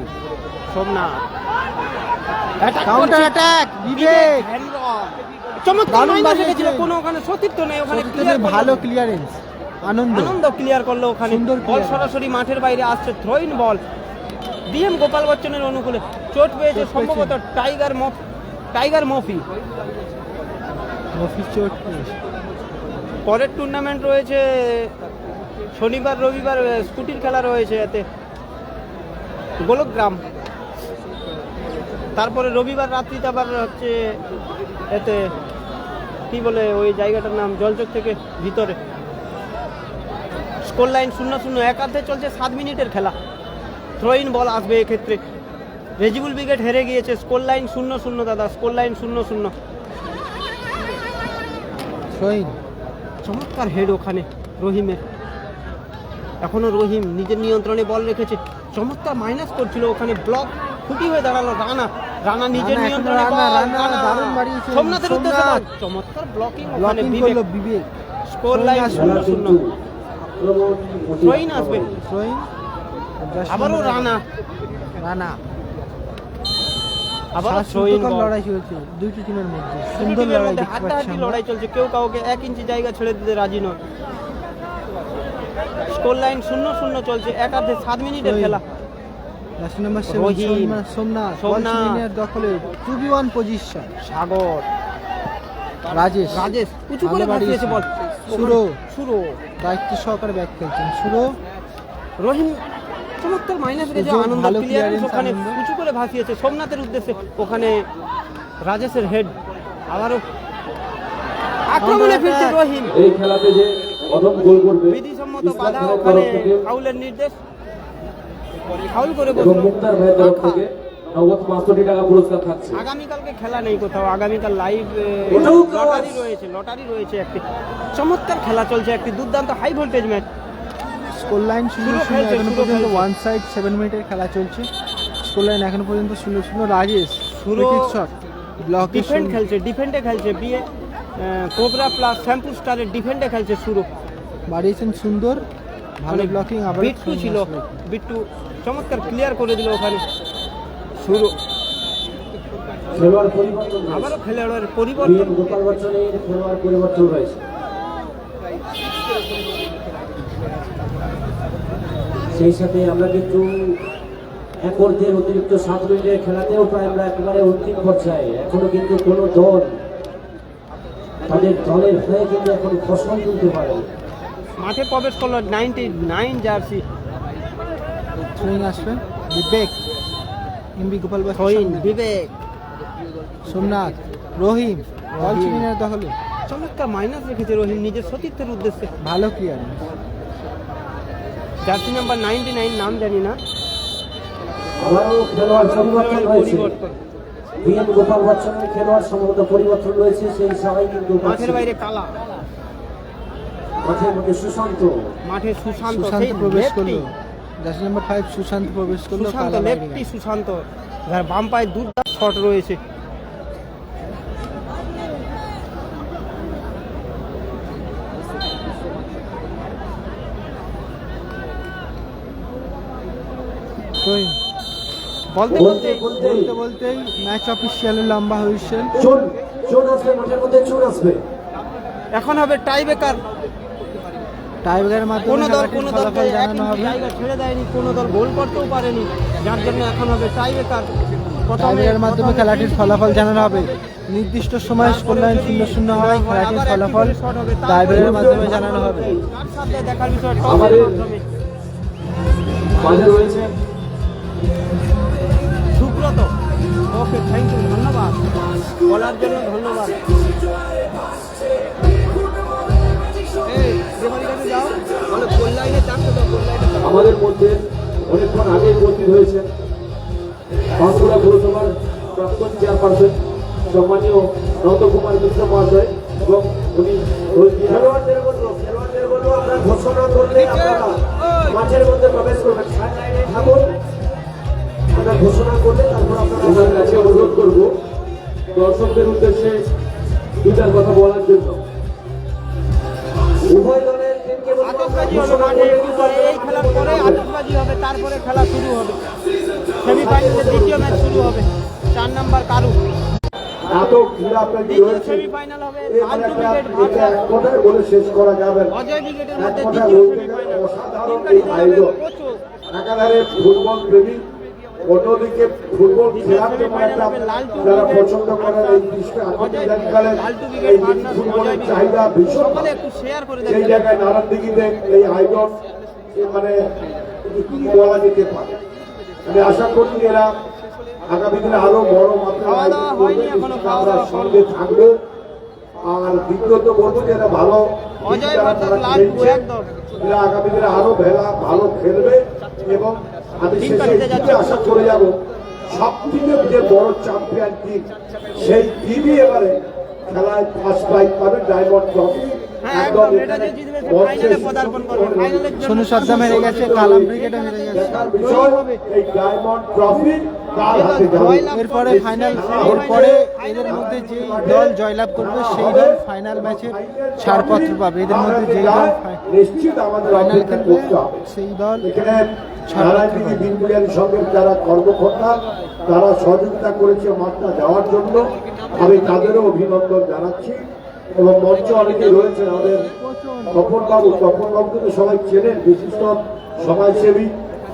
B: সোমনাথ
C: কাউন্টার অ্যাটাক বিবেক
B: চমৎকার
C: দারুণ
B: মাইনাস
C: বানিয়েছে।
B: রেখেছিল, কোনো ওখানে সতীর্থ নেই, ওখানে
C: সতীর্থ
B: clear
C: নেই,
B: করলো।
C: ভালো ক্লিয়ারেন্স। আনন্দ
B: আনন্দ ক্লিয়ার করলো ওখানে।
C: সুন্দর
B: বল
C: clearance।
B: সরাসরি মাঠের বাইরে আসছে, থ্রোইন বল বিএম গোপাল বচ্চনের অনুকূলে। চোট পেয়েছে
C: চোট
B: সম্ভবত টাইগার মফি।
C: মফি চোট পেয়েছে।
B: পরের টুর্নামেন্ট রয়েছে শনিবার রবিবার, স্কুটির খেলা রয়েছে এতে গোলকগ্রাম। তারপরে রবিবার রাত্রিতে আবার হচ্ছে এতে কি বলে ওই জায়গাটার নাম, জলচক থেকে ভিতরে। স্কোর লাইন 0-0, একার্ধে চলছে 7 মিনিটের খেলা। থ্রোইন বল আসবে এক্ষেত্রে। রেজিবুল ব্রিগেড হেরে গিয়েছে, স্কোর লাইন 0-0 দাদা, স্কোর লাইন 0-0।
C: সোহেল
B: চমৎকার হেড ওখানে রহিমের। এখনো রহিম নিজের নিয়ন্ত্রণে বল রেখেছে, চমৎকার মাইনাস করছিল ওখানে, ব্লক খুঁটি হয়ে দাঁড়ালো রানা নিজের
C: রানা,
B: নিয়ন্ত্রণে
C: এখনো
B: বল,
C: রানা দারুণ বাড়িয়েছে।
B: সোমনাথের উদ্দেশ্যে বল।
C: সোমনাথ।
B: চমৎকার ব্লকিং ওখানে
C: ব্লকিং
B: বিবেক।
C: করলো Bibek.
B: Score line
C: Sohel
B: 0-0। Throw in আসবে,
C: সোহেল
B: আবারও রানা, আবারও থ্রোইন
C: শ্বাসকষ্টকর
B: বল।
C: লড়াই চলছে দুইটি টিমের মধ্যে।
B: দুটি
C: সুন্দর
B: টিমের
C: লড়াই
B: মধ্যে
C: দেখতে পাচ্ছি
B: হাড্ডাহাড্ডি
C: আমরা।
B: লড়াই চলছে, কেউ কাউকে 1 ইঞ্চি জায়গা ছেড়ে দিতে রাজি নয়। স্কোর লাইন 0-0 চলছে, একার্ধে 7 মিনিটের
C: সোহেল।
B: খেলা।
C: লাস্ট নাম্বার 7
B: রহিম।
C: সোমনাথ
B: সোমনাথ।
C: সোমনাথ দখলে 2v1 পজিশন।
B: সাগর,
C: রাজেশ
B: উঁচু করে
C: ভালো
B: বাড়িয়েছে বল।
C: সুরো
B: সুরো,
C: দায়িত্ব সহকারে ব্যাক খেলছেন সুরো।
B: রহিম চমৎকার মাইনাস রেখেছে,
C: সুযোগ,
B: আনন্দ
C: ভালো
B: ক্লিয়ারেন্স
C: clearance,
B: ওখানে
C: আনন্দ।
B: উঁচু করে করে ভাসিয়েছে সোমনাথের উদ্দেশ্যে, ওখানে রাজেশের হেড, আবারও আক্রমণে ফিরছে রহিম।
D: এই খেলাতে যে প্রথম গোল করবে
B: বিধিসম্মত
D: ইসলাম
B: বাধা,
D: ভাইয়ের
B: ওখানে
D: তরফ থেকে
B: ফাউলের নির্দেশ, ফাউল করে
D: এবং
B: বসলো।
D: মুক্তার ভাইয়ের তরফ থেকে নগদ 500 টাকা পুরস্কার থাকছে।
B: আগামীকালকে খেলা নেই কোথাও, আগামীকাল লাইভ
A: ওটাও
B: লটারি রয়েছে একটি চমৎকার খেলা চলছে, একটি দুর্দান্ত high voltage match.
C: Score line 0-0,
B: খেলছে,
C: এখনো
B: শুরু
C: পর্যন্ত
B: খেলছে।
C: ওয়ান সাইড 7 মিনিটের খেলা চলছে। স্কোর লাইন এখনো পর্যন্ত 0-0। রাজেশ
B: শুরু
C: শট ব্লকে
B: ডিফেন্ডে খেলছে বিয়ে কোবরা প্লাস শ্যাম্পু স্টারের ডিফেন্ডে খেলছে শুরু।
C: বাড়িয়েছেন সুন্দর, ভালো
B: মানে
C: ব্লকিং। আবার
B: বিট্টু ছিল, বিট্টু চমৎকার ক্লিয়ার করে দিল ওখানে শুরু।
A: খেলোয়াড় পরিবর্তন হয়েছে।
B: আবারও খেলোয়াড়ের
A: বিএন
B: পরিবর্তন,
A: গোপাল বচ্চনের খেলোয়াড় পরিবর্তন হয়েছে। সেই সাথে আমরা কিন্তু এক অর্ধের অতিরিক্ত 7 মিনিটের খেলাতেও প্রায় আমরা একেবারে অন্তিম পর্যায়ে। এখনো কিন্তু কোনো দল তাদের দলের হয়ে কিন্তু এখন ফসল তুলতে পারে।
B: মাঠে প্রবেশ করলো 99 জার্সি
C: থ্রোয়িং আসবে বিবেক, এমবি গোপাল
B: থইন, বিবেক,
C: সোমনাথ, রহিম, বল চিনিনের দখলে,
B: চমৎকার মাইনাস রেখেছে রহিম নিজের সতীর্থের উদ্দেশ্যে।
C: ভালো ক্লিয়ার।
B: জার্সি নাম্বার 99, নাম জানি না।
A: আবারও খেলোয়াড় পরিবর্তন হয়েছে।
B: পরিবর্তন,
A: বিএন গোপাল বচ্চনের খেলোয়াড় সম্ভবত পরিবর্তন রয়েছে। সেই সবাই কিন্তু
B: মাঠের বাইরে কালা,
A: মাঠের মধ্যে সুশান্ত,
B: মাঠে সুশান্ত
C: সুশান্ত
B: সেই
C: প্রবেশ
B: lefty,
C: করলো, জার্সি নাম্বার 5 সুশান্ত প্রবেশ করলো।
B: সুশান্ত
C: কালা বাইরে
B: লেফটি
C: গেল।
B: সুশান্ত, যার বাম পায়ে দুর্দান্ত শট রয়েছে।
C: থ্রোয়িং
B: বলতে
A: বলতে
B: বলতে
C: বলতে বলতেই ম্যাচ অফিসিয়ালের লম্বা হুইসেল।
A: চোর আসবে, মাঠের মধ্যে চোর আসবে।
B: এখন হবে টাই ব্রেকার।
C: টাইব্রেকারের
B: কোনো
C: মাধ্যমে
B: দল
C: খেলাটির
B: কোনো দলকে
C: ফলাফল
B: এক
C: জানানো
B: ইঞ্চি
C: হবে।
B: জায়গা ছেড়ে দেয়নি, কোনো দল গোল করতেও পারেনি, যার জন্য এখন হবে টাই ব্রেকার।
C: টাইব্রেকারের মাধ্যমে খেলাটির ফলাফল জানানো হবে। নির্দিষ্ট সময় স্কোর লাইন 0-0 হয়, খেলাটির ফলাফল টাইব্রেকারের মাধ্যমে জানানো হবে।
B: তার সাথে দেখার বিষয় টসের
D: আমাদের-
B: মাধ্যমে।
D: মাঝে রয়েছে
B: সুব্রত, ওকে থ্যাংক ইউ, ধন্যবাদ বলার জন্য, ধন্যবাদ। এই, রেফারির কাছে যাও, বলো গোল লাইনে চাপতে দাও, গোল লাইনে চাপতে দাও।
D: আমাদের মধ্যে অনেকক্ষণ আগে উপস্থিত হয়েছেন বাঁকুড়া পৌরসভার প্রাক্তন চেয়ারপারসন সম্মানীয় নন্দকুমার মিশ্র মহাশয়, এবং উনি
A: খেলোয়াড়দের বলবো আপনারা ঘোষণা করলে আপনারা মাঠের মধ্যে প্রবেশ করবেন। সাইডলাইনে থাকুন। আমরা ঘোষণা করলে তারপর
D: ওনার
A: আপনারা
D: কাছে অনুরোধ করব দর্শকদের উদ্দেশ্যে দুটার কথা বলার জন্য।
A: উভয় দলের টিমকে বলবো
B: আতশবাজি হবে
A: ঘোষণা
B: মাঠে,
A: করলে
B: এই খেলার পরে আতশবাজি হবে, তারপরে খেলা শুরু হবে। সেমিফাইনালের দ্বিতীয় ম্যাচ শুরু হবে। 4 নাম্বার কারু,
E: এত ক্রীড়া প্রেমী
B: দ্বিতীয়
E: রয়েছে,
B: সেমিফাইনাল হবে
E: এ
B: ফালতু
E: মানে
B: ব্রিগেড
E: এটা
B: ভার্সেস
E: এক কথায় বলে শেষ করা যাবে না।
B: অজয় ব্রিগেডের
E: এক
B: মধ্যে
E: কথায়
B: দ্বিতীয়
E: বলতে গেলে
B: সেমিফাইনাল।
E: অসাধারণ
B: তিনটা
E: এই
B: টিম হবে
E: আয়োজন।
B: প্রচুর।
E: একাধারে ফুটবল প্রেমী, অন্যদিকে ফুটবল খেলার জন্য একটা যারা পছন্দ করেন এই বিশ্বে আন্তর্জাতিককালে
B: লালটু
E: এই
B: ব্রিগেড ভার্সেস
E: ফুটবলের
B: অজয়
E: চাহিদা
B: ব্রিগেড।
E: ভীষণ।
B: সকলে একটু শেয়ার করে
E: সেই
B: দেবেন।
E: জায়গায় নারায়ণদিঘিতে এই আয়োজন মানে কি বলা যেতে পারে। আমি আশা করি এরা আগামী দিনে আরো বড় মাত্রায়
B: খাওয়া
E: আয়োজন
B: দাওয়া
E: করবে,
B: হয়নি এখনো,
E: নিশ্চয়ই
B: খাওয়া
E: আমরা
B: দাওয়া
E: সঙ্গে থাকবো। আর দ্বিতীয়ত বলবো যে এরা ভালো
B: অজয়
E: যারা
B: ভার্সেস
E: তারা
B: লালটু
E: খেলছে,
B: একদম।
E: এরা আগামী দিনে আরো ভালো খেলবে। এবং আমি
B: টিম
E: শেষে
B: কাটিতে
E: একটু
B: যাচ্ছে।
E: আশা করে যাব সব থেকে যে বড় চ্যাম্পিয়ন টিম, সেই টিমই এবারে খেলায় ফার্স্ট প্রাইজ পাবে, ডায়মন্ড ট্রফি।
B: হ্যাঁ একদম, এটা যে জিতবে সে ফাইনালে পদার্পণ করবে। ফাইনালের জন্য
C: সোনু সাদ্দাম হেরে গেছে, কালাম ব্রিগেডও হেরে গেছে।
E: দেখার বিষয় এই ডায়মন্ড ট্রফি কার হাতে যাবে।
C: এরপরে ফাইনাল, এরপরে এদের মধ্যে যেই দল জয়লাভ করবে সেই দল ফাইনাল ম্যাচের ছাড়পত্র পাবে। এদের মধ্যে যেই দল
E: নিশ্চিত আমাদের
C: ফাইনাল
E: অপেক্ষা
C: খেলবে
E: করতে হবে।
C: সেই দল
E: এখানে নারায়ণদিঘি বিনপুরিয়ারি সঙ্গের যারা কর্মকর্তা তারা সহযোগিতা করেছে মাঠটা যাওয়ার জন্য, আমি তাদেরও অভিনন্দন জানাচ্ছি। এবং মঞ্চে অনেকে রয়েছে আমাদের তপনবাবু তো সবাই চেনেন, বিশিষ্ট সমাজসেবী,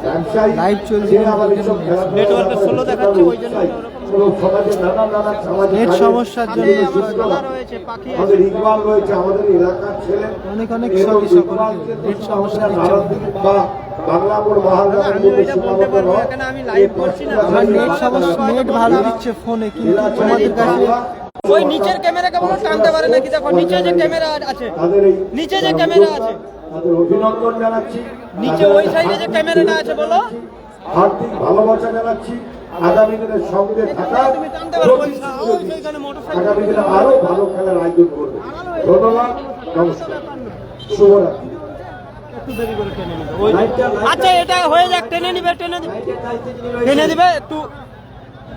E: ব্যবসায়ী।
C: লাইভ চলছে।
E: যে আমাদের সব খেলাধুলা
B: নেটওয়ার্কে
E: ব্যাপারে
B: 16 দেখাচ্ছে, ওই জন্য
E: উৎসাহী।
B: ওরকম
E: এবং সমাজের নানা সামাজিক
C: নেট
E: কাজে
C: সমস্যার জন্য
E: আমাদের
B: আমার
E: যুক্ত।
B: গলা রয়েছে, পাখি আছে।
E: আমাদের ইকবাল রয়েছে, আমাদের এলাকার ছেলে
C: অনেক অনেক
E: এবং
C: সরি সকলকে।
E: ইকবালকে তো
C: নেট সমস্যা
E: আমাদের
C: দিচ্ছে।
E: নারায়ণদ্বীপ বা বাংলাপুর মহানগরের
B: আমি
E: মধ্যে
B: ওইটা বলতে
E: সীমাবদ্ধ
B: পারবো না,
E: নয়।
B: কেন আমি লাইভ করছি না।
C: আমার নেট সমস্যা, নেট ভালো দিচ্ছে ফোনে, কিন্তু তোমাদের কাছে
B: ওই নিচের ক্যামেরাকে বলো টানতে পারে নাকি, দেখো নিচে যে ক্যামেরা আছে,
E: তাদের এই
B: নিচে যে ক্যামেরা আছে,
E: তাদের অভিনন্দন জানাচ্ছি,
B: নিচে ওই সাইডে যে ক্যামেরাটা আছে বলো।
E: হার্দিক ভালোবাসা জানাচ্ছি। আগামী দিনের সঙ্গে থাকা
B: তুমি টানতে পারো ওই সেইখানে মোটরসাইকেল।
E: আগামী দিনে আরো ভালো খেলার আয়োজন করবে। ধন্যবাদ, নমস্কার, শুভরাত্রি।
B: একটু দেরি করে টেনে নিবে ওই। আচ্ছা এটা হয়ে যাক, টেনে নিবে টেনে দিবে একটু।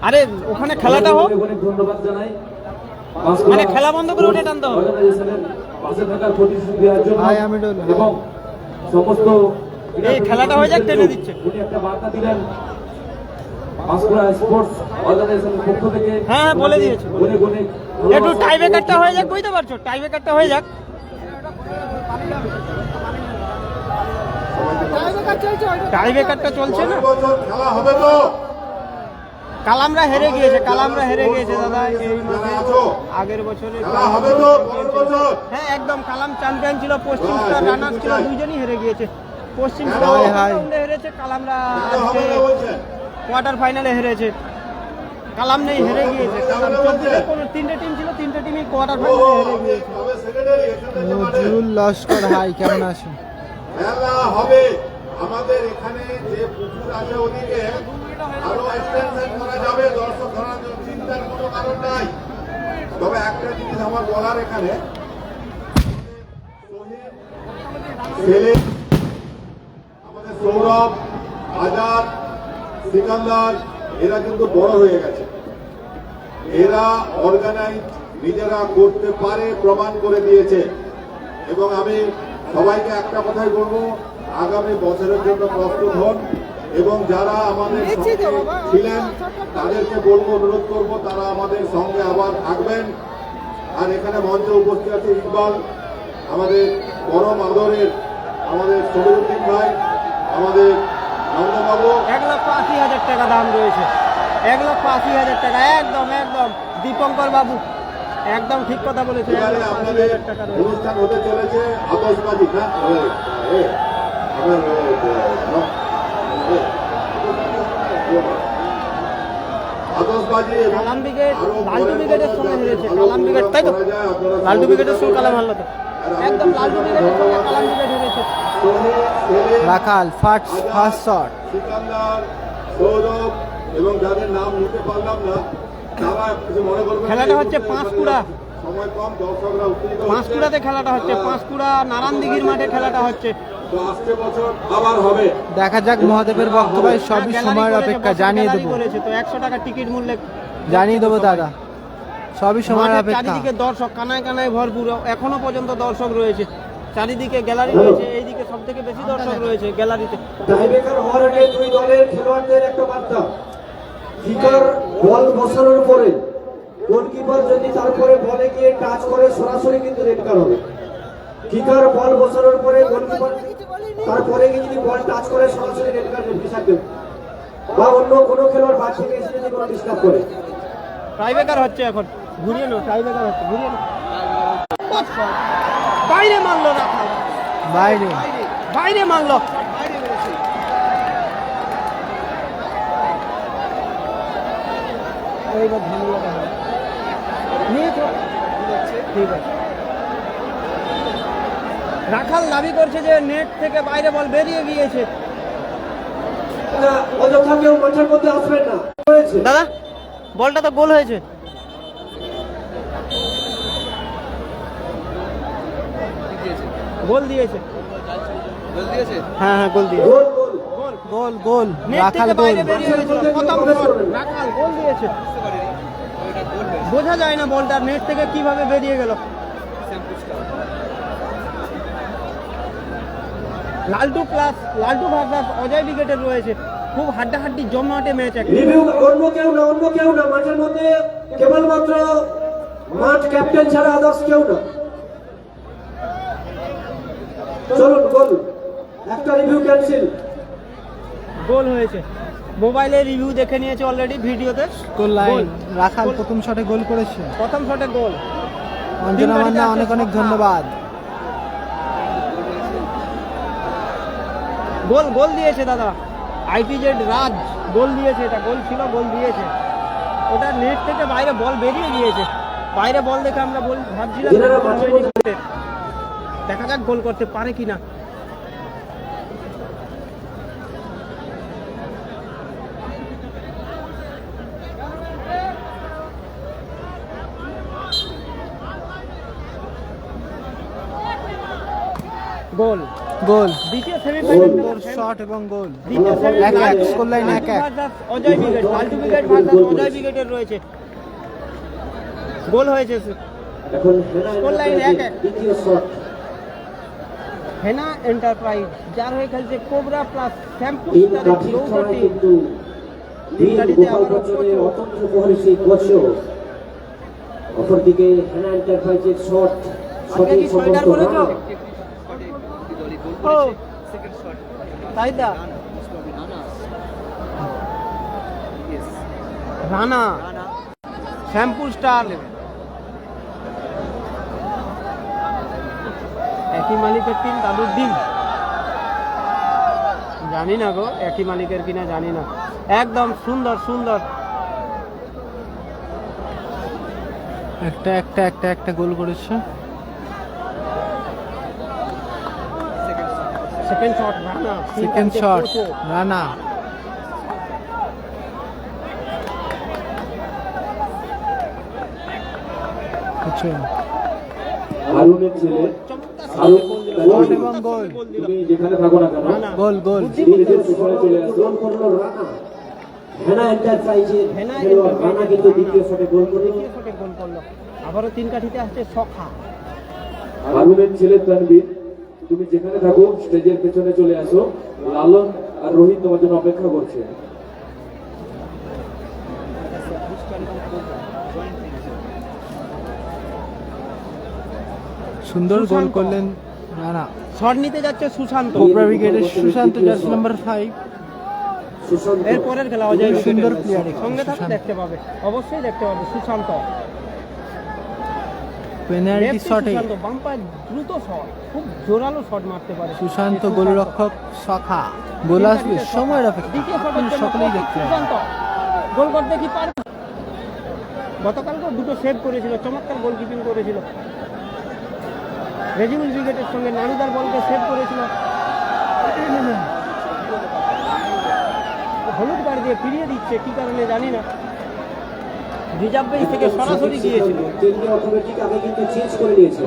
B: আরে ওখানে খেলাটা হোক,
D: অনেক ধন্যবাদ জানাই
B: মানে খেলা বন্ধ করে ওটা টানতে হবে।
D: অর্গানাইজেশনের পাশে থাকার প্রতিশ্রুতি দেওয়ার জন্য
C: হাই আমিরুল।
D: এবং সমস্ত
B: এই খেলাটা হয়ে যাক, টেনে দিচ্ছে।
D: উনি একটা বার্তা দিলেন বাঁকুড়া স্পোর্টস অর্গানাইজেশনের পক্ষ থেকে।
B: হ্যাঁ, বলে দিয়েছে।
D: অনেক অনেক
B: একটু টাই ব্রেকারটা হয়ে যাক, বুঝতে পারছো, টাই ব্রেকারটা হয়ে যাক। টাই ব্রেকারটা চলছে না।
E: খেলা হবে তো?
B: কালামরা হেরে গিয়েছে, কালামরা হেরে গিয়েছে দাদা এই মাসে। আগের বছরে
E: খেলা হবে তো পরের বছর?
B: হ্যাঁ একদম, কালাম চ্যাম্পিয়ন ছিল, পশ্চিম স্টার রানার্স ছিল, দুইজনই হেরে গিয়েছে। পশ্চিম স্টার
C: হায় হায়।
B: রাউন্ডে হেরেছে, কালামরা
E: খেলা
B: আজকে
E: হবে না বলছেন?
B: কোয়ার্টার ফাইনালে হেরেছে। কালাম নেই, হেরে গিয়েছে। কালাম 3টে টিম ছিল, 3টে টিমই কোয়ার্টার ফাইনালে হেরে গিয়েছে।
E: হবে সেক্রেটারি এখান থেকে মাঠে।
C: নজরুল লস্কর, হাই, কেমন আছেন?
E: খেলা হবে। আমাদের এখানে যে পুকুর আছে ওদিকে আরো এক্সটেনশন করা যাবে, দর্শক ধরার জন্য চিন্তার কোনো কারণ নাই। তবে একটা জিনিস আমার বলার এখানে, ছেলে আমাদের সৌরভ, আজাদ, সিকান্দার এরা কিন্তু বড় হয়ে গেছে। এরা অর্গানাইজ নিজেরা করতে পারে, প্রমাণ করে দিয়েছে। এবং আমি সবাইকে একটা কথাই বলবো, আগামী বছরের জন্য প্রস্তুত হন এবং যারা আমাদের সঙ্গে ছিলেন তাদেরকে বলবো, অনুরোধ করবো তারা আমাদের সঙ্গে আবার থাকবেন। আর এখানে মঞ্চে উপস্থিত আছে ইকবাল, আমাদের পরম আদরের আমাদের সবিরুদ্দিন ভাই, আমাদের নন্দবাবু।
B: 1,80,000 টাকা দাম রয়েছে, 1,80,000 টাকা, একদম একদম দীপঙ্কর বাবু একদম ঠিক কথা বলেছে।
E: এবারে আপনাদের
B: 1,80,000 টাকা রয়েছে।
E: অনুষ্ঠান হতে চলেছে আতশবাজি, না আতশবাজি।
B: কালাম ব্রিগেড লালটু ব্রিগেডের সঙ্গে হেরেছে, কালাম ব্রিগেড, তাই তো? লালটু ব্রিগেডের সঙ্গে কালাম হারলো তো, একদম লালটু ব্রিগেডের সঙ্গে কালাম ব্রিগেড হেরেছে।
C: রাখাল ফার্স্ট শট।
E: সিকান্দার, সৌরভ এবং যাদের নাম নিতে পারলাম না তারা কিছু মনে করবেন না।
B: খেলাটা হচ্ছে পাঁশকুড়া,
E: সময় কম, দর্শকরা উত্তেজিত হচ্ছে।
B: পাঁশকুড়াতে খেলাটা হচ্ছে, পাঁশকুড়া নারায়ণদিঘির মাঠে খেলাটা হচ্ছে।
E: তো আসছে বছর আবার হবে।
C: দেখা যাক মহাদেবের বক্তব্য, সবই সময়ের অপেক্ষা, জানিয়ে দেবো,
B: করেছে তো 100 টাকা টিকিট মূল্যে
C: জানিয়ে দেবো দাদা, সবই সময়ের
B: মাঠের
C: অপেক্ষা।
B: চারিদিকে দর্শক, কানায় কানায় ভরপুর, এখনো পর্যন্ত দর্শক রয়েছে। চারিদিকে গ্যালারি রয়েছে, এইদিকে সব থেকে বেশি দর্শক রয়েছে গ্যালারিতে।
A: টাইব্রেকার হওয়ার আগে দুই দলের খেলোয়াড়দের একটা বার্তা, কিপার বল বসানোর পরে গোলকিপার যদি তারপরে বলে গিয়ে টাচ করে সরাসরি কিন্তু রেড কার্ড হবে। কিপার বল বসানোর পরে গোলকিপার তারপরে গিয়ে যদি বল টাচ করে সরাসরি রেড কার্ড ডিসাইড দেবে, বা অন্য কোনো খেলোয়াড় বাদ থেকে এসে যদি কোনো ডিস্টার্ব করে।
B: টাইব্রেকার হচ্ছে এখন, ঘুরিয়ে নো, টাইব্রেকার হচ্ছে, ঘুরিয়ে নো। বাইরে মারলো রাখাল,
C: বাইরে
B: বাইরে মারলো। এইবার ঝামেলাটা হবে, নিয়েছো, ঠিক আছে। রাখাল দাবি করছে যে নেট থেকে বাইরে বল বেরিয়ে গিয়েছে।
A: না, অযথা কেউ মাঠের মধ্যে আসবেন না। হয়েছে।
B: দাদা বলটা তো গোল হয়েছে। গোল দিয়েছে, হ্যাঁ হ্যাঁ গোল দিয়েছে।
A: গোল গোল
C: গোল গোল,
B: নেট
C: রাখাল
B: থেকে
C: গোল।
B: বাইরে বেরিয়ে গেছিল, প্রথম শট রাখাল গোল দিয়েছে। বোঝা যায় না বলটা নেট থেকে কিভাবে বেরিয়ে গেল। লালটু প্লাস লালটু ভার্সাস অজয় ব্রিগেডের রয়েছে, খুব হাড্ডাহাড্ডি জমাটে ম্যাচ একটা।
A: রিভিউ অন্য কেউ না মাঠের মধ্যে, কেবলমাত্র মাঠ ক্যাপ্টেন ছাড়া আদার্স কেউ না। চলুন গোল, একটা রিভিউ ক্যান্সেল।
B: গোল হয়েছে, মোবাইলে রিভিউ দেখে নিয়েছে অলরেডি ভিডিওতে।
C: গোল লাইন
B: গোল।
C: রাখাল
B: গোল।
C: প্রথম শটে গোল করেছে।
B: প্রথম শটে গোল।
C: অঞ্জনা মান্না অনেক অনেক ধন্যবাদ।
B: গোল গোল দিয়েছে দাদা, আইপিজেড রাজ গোল দিয়েছে, এটা গোল ছিল, গোল দিয়েছে। ওটা নেট থেকে বাইরে বল বেরিয়ে গিয়েছে, বাইরে বল দেখে আমরা ভাবছিলাম
A: যেনারা মাঠের মধ্যে
B: দেখা যাক গোল করতে পারে কিনা। গোল
C: গোল
B: দ্বিতীয় সেমিফাইনাল
C: শট এবং গোল।
B: দ্বিতীয়
C: এক
B: সেমিফাইনাল
C: এক স্কোর লাইন এক এক।
B: অজয় ব্রিগেড, লালটু ব্রিগেড ভার্সাস অজয় ব্রিগেডের রয়েছে, গোল হয়েছে।
A: এখন
B: স্কোর লাইন এক এক।
A: দ্বিতীয় শট
B: হেনা এন্টারপ্রাইজ যার হয়ে খেলছে কোবরা প্লাস শ্যাম্পু
A: তিন
B: স্টারের
A: কাঠি
B: যৌথ
A: ছড়ায়
B: টিম।
A: কিন্তু বীর গোপাল বচ্চনের অতন্ত্র প্রহরী সেই কোচ। অপরদিকে হেনা এন্টারপ্রাইজের শট সঠিক সমস্ত রান।
B: ও তাই দা রানা শ্যাম্পু স্টার একই মালিকের টিম, দাদুর ডিম জানি না গো, একই মালিকের কিনা জানি না। একদম সুন্দর সুন্দর
C: একটা একটা একটা একটা গোল করেছে।
B: Second shot Rana,
C: second shot Rana. আচ্ছা
D: হারুনের ছেলে
B: চমৎকার
C: শট এবং গোল।
D: তুমি যেখানে থাকো না কেন
C: গোল গোল
D: নিজের পিছনে চলে আসো।
A: গোল করলো রানা। হেনা এন্টারপ্রাইজের
B: হেনা
A: খেলোয়াড় রানা কিন্তু দ্বিতীয় শটে গোল করলো।
B: দ্বিতীয় শটে গোল করলো। আবারও তিন কাঠিতে আসছে সখা।
D: হারুনের ছেলে তানবীর, তুমি যেখানে থাকো স্টেজের পেছনে চলে আসো। লালন আর রোহিত তোমার জন্য অপেক্ষা করছে।
C: সুন্দর গোল করলেন রানা।
B: শট নিতে যাচ্ছে সুশান্ত।
C: কোবরা ব্রিগেডের সুশান্ত জার্সি নাম্বার 5।
A: সুশান্ত
B: এর পরের খেলা অজয়
C: সুন্দর
B: সুন্দর
C: player
B: প্লেয়ার
C: এখানে,
B: সঙ্গে থাকলে
C: সুশান্ত।
B: দেখতে পাবে, অবশ্যই দেখতে পাবে সুশান্ত।
C: পেনাল্টি
B: Lefty
C: শটে
B: সুশান্ত বাম্পার দ্রুত শট, খুব জোরালো শট মারতে পারে
C: সুশান্ত গোলরক্ষক সখা। গোল আসবে সময়ের অপেক্ষা,
B: দ্বিতীয় শটের
C: আপনারা
B: জন্য
C: সকলেই দেখতে পাবেন।
B: সুশান্ত গোল করতে কি পারে? গতকালকে দুটো সেভ করেছিল, চমৎকার গোলকিপিং করেছিল। রেজিমেন্ট ব্রিগেডের সঙ্গে নারুদার বলকে সেভ করেছিল। হলুদ কার্ড দিয়ে ফিরিয়ে দিচ্ছে, কি কারণে জানি না। রিজার্ভ বেঞ্চ থেকে সরাসরি গিয়েছিল।
A: কেন্দ্রীয় অটোমেটিক আগে কিন্তু চেঞ্জ করে দিয়েছে।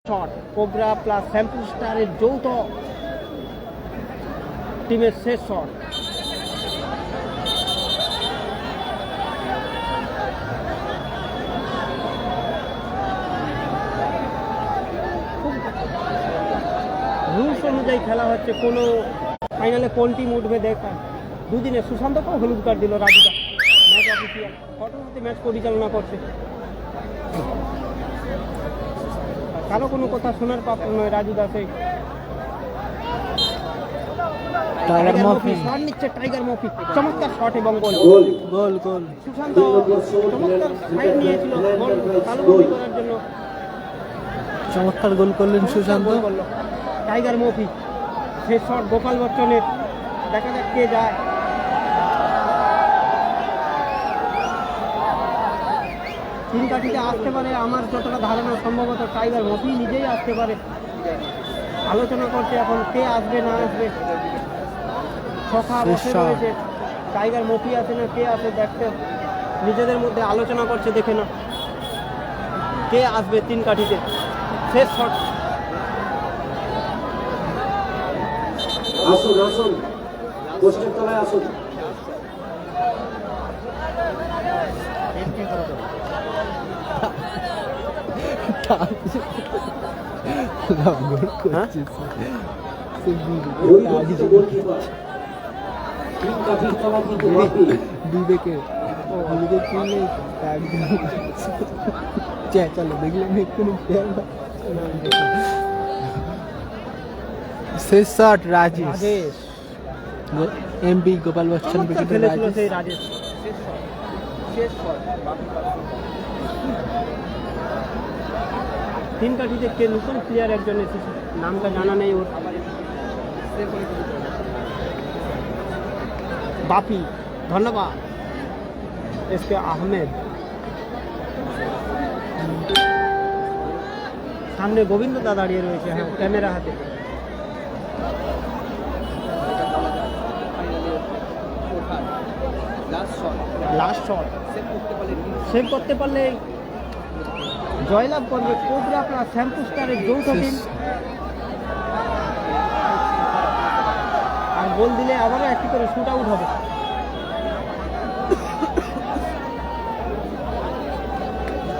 B: শট কোবরা প্লাস শ্যাম্পু স্টারের যৌথ টিমের শেষ শট। রুলস অনুযায়ী খেলা হচ্ছে, কোনো ফাইনালে কোন টিম উঠবে দেখা। দুদিনে সুশান্তকেও হলুদ কার্ড দিল রাজুদা, ম্যাচ অফিসিয়াল ফটোতে ম্যাচ পরিচালনা করছে। কারো কোনো কথা শোনার পাত্র নয় রাজুদা। সেই
C: টাইগার মফি
B: শট নিচ্ছে, টাইগার মফি চমৎকার শট এবং গোল।
A: গোল
C: গোল গোল।
B: সুশান্ত
A: 3 নম্বর শট
B: চমৎকার সাইড নিয়েছিল বল কালো বলি করার জন্য,
C: চমৎকার গোল করলেন সুশান্ত।
B: গোল করলো টাইগার মফি। শেষ শট গোপাল বচ্চনের, দেখা যাক কে যায়। তিন কাঠিতে আসতে পারে আমার যতটা ধারণা, সম্ভবত টাইগার মফি নিজেই আসতে পারে। আলোচনা করছে এখন কে আসবে না আসবে। সখা বসে
C: শেষ
B: রয়েছে, টাইগার মফি আছে না কে আছে দেখতে, নিজেদের মধ্যে আলোচনা করছে, দেখে না কে আসবে তিন কাঠিতে। শেষ শট
A: আসুন আসুন পোস্টের তলায় আসুন। পরিবর্তিত গোলকিপার তিন কাঠির তলা কিন্তু বাকি।
C: বিবেকের বিবেকের কিনলে একদম চলো দেখলাম এক্ষুনি শেষ শট রাজেশ।
B: রাজেশ
C: এমপি গোপাল বচ্চন
B: চমৎকার
C: উইকেটে
B: খেলেছিল
C: রাজেশ।
B: সেই রাজেশ। তিন কাঠিতে কে নতুন প্লেয়ার একজন এসেছে, নামটা জানা নেই ওর। বাপি, ধন্যবাদ। এসকে আহমেদ, সামনে গোবিন্দ দা দাঁড়িয়ে রয়েছে, হ্যাঁ, ক্যামেরা হাতে। লাস্ট শট সেভ করতে পারলে জয়লাভ করবে কোবরা প্লাস শ্যাম্পু স্টারের যৌথ টিম। আর গোল দিলে আবারও একটি করে শুট আউট হবে।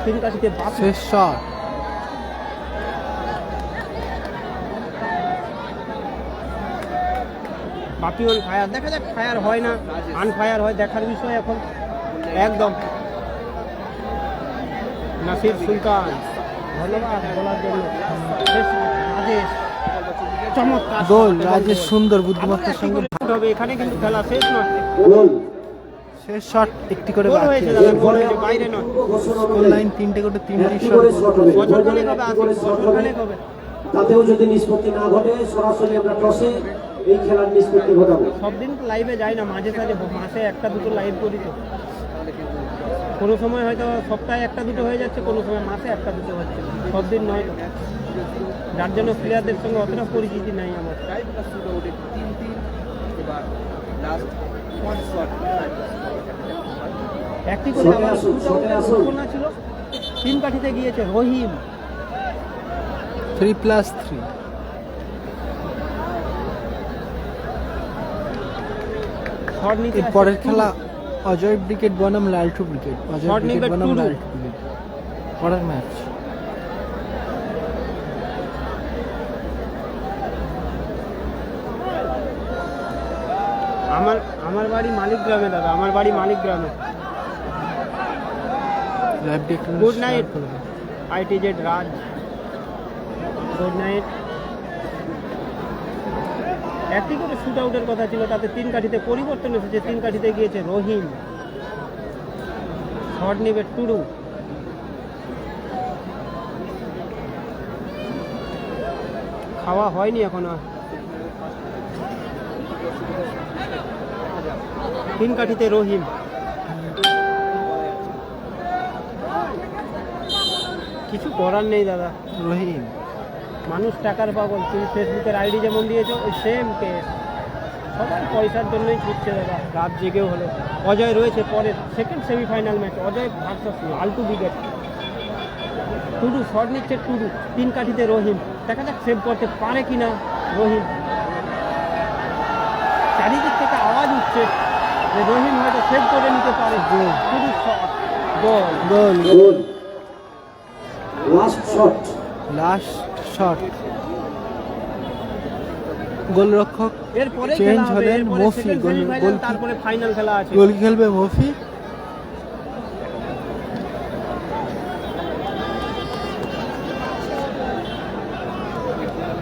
B: তিন কাঠিতে বাপি,
C: শেষ শট।
B: Bapi on fire. দেখা যাক ফায়ার হয় না আনফায়ার হয়, দেখার বিষয় এখন। একদম নাসির সুলতান, ধন্যবাদ বলার জন্য। রাজেশ, চমৎকার
C: গোল রাজেশ, সুন্দর বুদ্ধিমত্তার সঙ্গে।
B: হবে এখানে, কিন্তু খেলা শেষ নয়।
A: গোল
C: শেষ শট একটি করে
B: গোল
C: বাকি
B: হয়েছে
C: আছে।
B: দাদা, গোল হয়েছে, বাইরে নয়।
A: ঘোষণা
C: গোল
A: করলেন।
C: লাইন 3টে করে 3টি
A: একটি
C: শট।
A: করে শট হবে।
B: বছর খানেক হবে,
A: একটি করে শট
B: বছর
A: হবে।
B: খানেক হবে।
A: তাতেও যদি নিষ্পত্তি না ঘটে, সরাসরি আমরা টসে এই খেলার নিষ্পত্তি ঘটাবো।
B: সব দিন তো লাইভে যাই না, মাঝে সাঝে মাসে একটা দুটো লাইভ করি তো। কোনো সময় হয়তো সপ্তাহে একটা দুটো হয়ে যাচ্ছে, কোনো সময় মাসে একটা দুটো হচ্ছে, সব দিন নয় তো। যার জন্য প্লেয়ারদের সঙ্গে অতটা পরিচিতি নাই আমার। একটি করে
A: শটে
B: আবার
A: আসুন,
B: shoot out
A: শটে
B: এর
A: আসুন।
B: ঘোষণা ছিল। তিন কাঠিতে গিয়েছে রহিম।
C: 3+3।
B: শট নিতে
C: এর পরের খেলা অজয় ব্রিগেড বনাম Laltu brigade. Ajay
B: shot
C: brigade
B: নিবে
C: বনাম
B: টুডু।
C: লালটু ব্রিগেড পরের ম্যাচ।
B: আমার আমার বাড়ি মালিকগ্রামে দাদা, আমার বাড়ি মালিকগ্রামে।
C: লাইভ ডেকে
B: গুড নাইট আইটিজেড রাজ, গুড নাইট। একটি করে শুট আউটের কথা ছিল, তাতে তিন কাঠিতে পরিবর্তন এসেছে। তিন কাঠিতে গিয়েছে রহিম, শট নেবে টুডু। খাওয়া হয়নি এখনো। তিন কাঠিতে রহিম, কিছু করার নেই দাদা।
C: রহিম।
B: মানুষ টাকার পাগল, তুমি ফেসবুকের আইডি যেমন দিয়েছো ওই সেম কেস। সবাই পয়সার জন্যই ছুটছে দাদা, রাত জেগেও হলো। অজয় রয়েছে পরের second semifinal match, Ajay versus Laltu Brigade. Tudu shot নিচ্ছে, টুডু। তিন কাঠিতে রহিম, দেখা যাক সেভ করতে পারে কিনা রহিম। চারিদিক থেকে আওয়াজ উঠছে যে রহিম হয়তো সেভ করে নিতে পারে। Tudu shot, goal.
C: Goal.
A: Goal. Last shot.
C: Last shot. গোলরক্ষক
B: এরপরে
C: চেঞ্জ
B: খেলা হবে,
C: হলেন
B: এরপরে
C: মফি।
B: সেকেন্ড
C: গোল
B: সেমিফাইনাল, তারপরে ফাইনাল খেলা আছে।
C: গোল খেলবে মফি।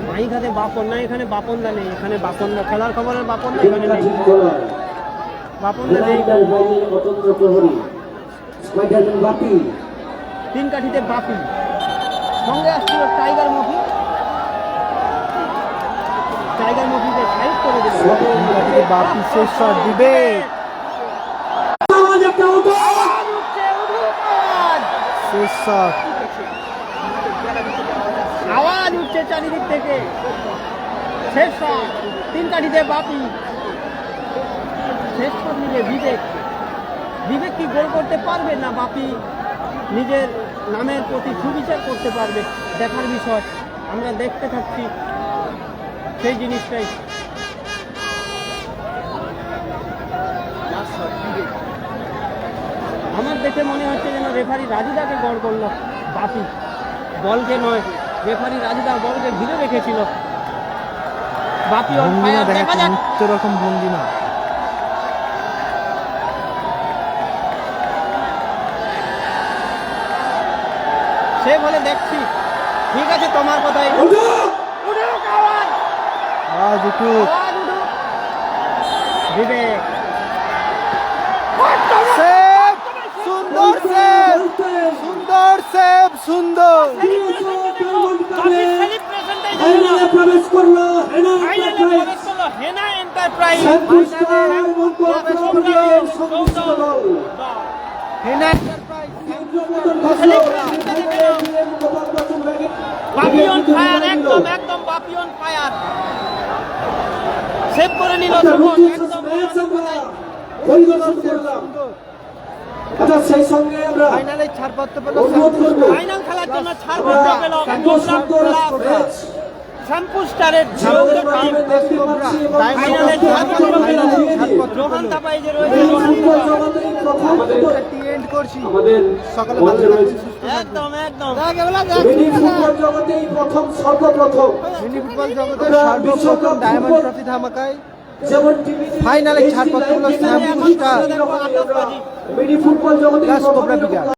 B: মাইক হাতে বাপন না, এখানে বাপনদা নেই, এখানে বাপনদা খেলার খবরের বাপনদা
A: তিন
B: এখানে নেই।
A: কাঠি গোল।
B: বাপনদা নেই।
A: জেনারেল বাইরে অতন্ত্র প্রহরী। স্পাইডারম্যান বাপি।
B: তিন কাঠিতে বাপি, সঙ্গে আসছিল টাইগার মফি। টাইগার মফিকে সাইড করে দিল।
C: বাপি শেষ শট বিবেক।
B: আওয়াজ উঠছে, উঠুক আওয়াজ।
C: শেষ শট।
B: আওয়াজ উঠছে চারিদিক থেকে। শেষ শট, তিন কাঠিতে বাপি। শেষ শট নিলে বিবেক। বিবেক কি গোল করতে পারবে না বাপি নিজের নামের প্রতি সুবিচার করতে পারবে? দেখার বিষয়, আমরা দেখতে থাকছি সেই জিনিসটাই। আমার দেখে মনে হচ্ছে যেন রেফারি রাজুদাকে গড় করলো বাপি, বলকে নয়। রেফারি রাজুদা বলকে ঘিরে রেখেছিল। বাপি অন
C: ভঙ্গিমা
B: ফায়ার, দেখা
C: দেখাচ্ছে
B: যাক।
C: নিত্য রকম ভঙ্গিমা।
B: সে বলে দেখছি, ঠিক আছে তোমার কথাই। উঠুক আওয়াজ,
C: আজ উঠুক।
B: আওয়াজ উঠুক। বিবেক সেভ, সুন্দর সেভ, সুন্দর সেভ, সুন্দর।
A: ফাইনালে প্রবেশ করলো হেনা এন্টারপ্রাইজ শ্যামপুর স্টার এবং কর্পোরেশনের সংযুক্ত দল।
B: হেনা
A: বাপিয়ন ফায়ার, একদম বাপিয়ন ফায়ার সেভ করে নিল পরিদর্শন করলাম। আচ্ছা, সেই সঙ্গে আমরা
B: ফাইনালে ছাড়পত্র পেল
A: অনুরোধ করবো
B: ফাইনাল খেলার জন্য ছাড়পত্র পেল শ্যামপুর স্টারের
A: আমাদের মাধ্যমে দেখতে পাচ্ছি এবং
B: ফাইনালে ছাড়পত্র পেল রোহান দাবাই যে রয়েছে
A: ফুটবল জগতের প্রথম
B: এন্ড করছি
D: আমাদের
B: সকালে
D: মঞ্চে রয়েছে
B: একদম
A: মিনি ফুটবল জগতে প্রথম সর্বপ্রথম
C: মিনি ফুটবল জগতের সর্বপ্রথম ডায়মন্ড ট্রফি ধামাকায়
A: যেমন টিভিতে
C: ফাইনালে ছাড়পত্র পেল শ্যামপুর স্টার
A: মিনি ফুটবল জগতে
C: প্লাস কোবরা বিগা।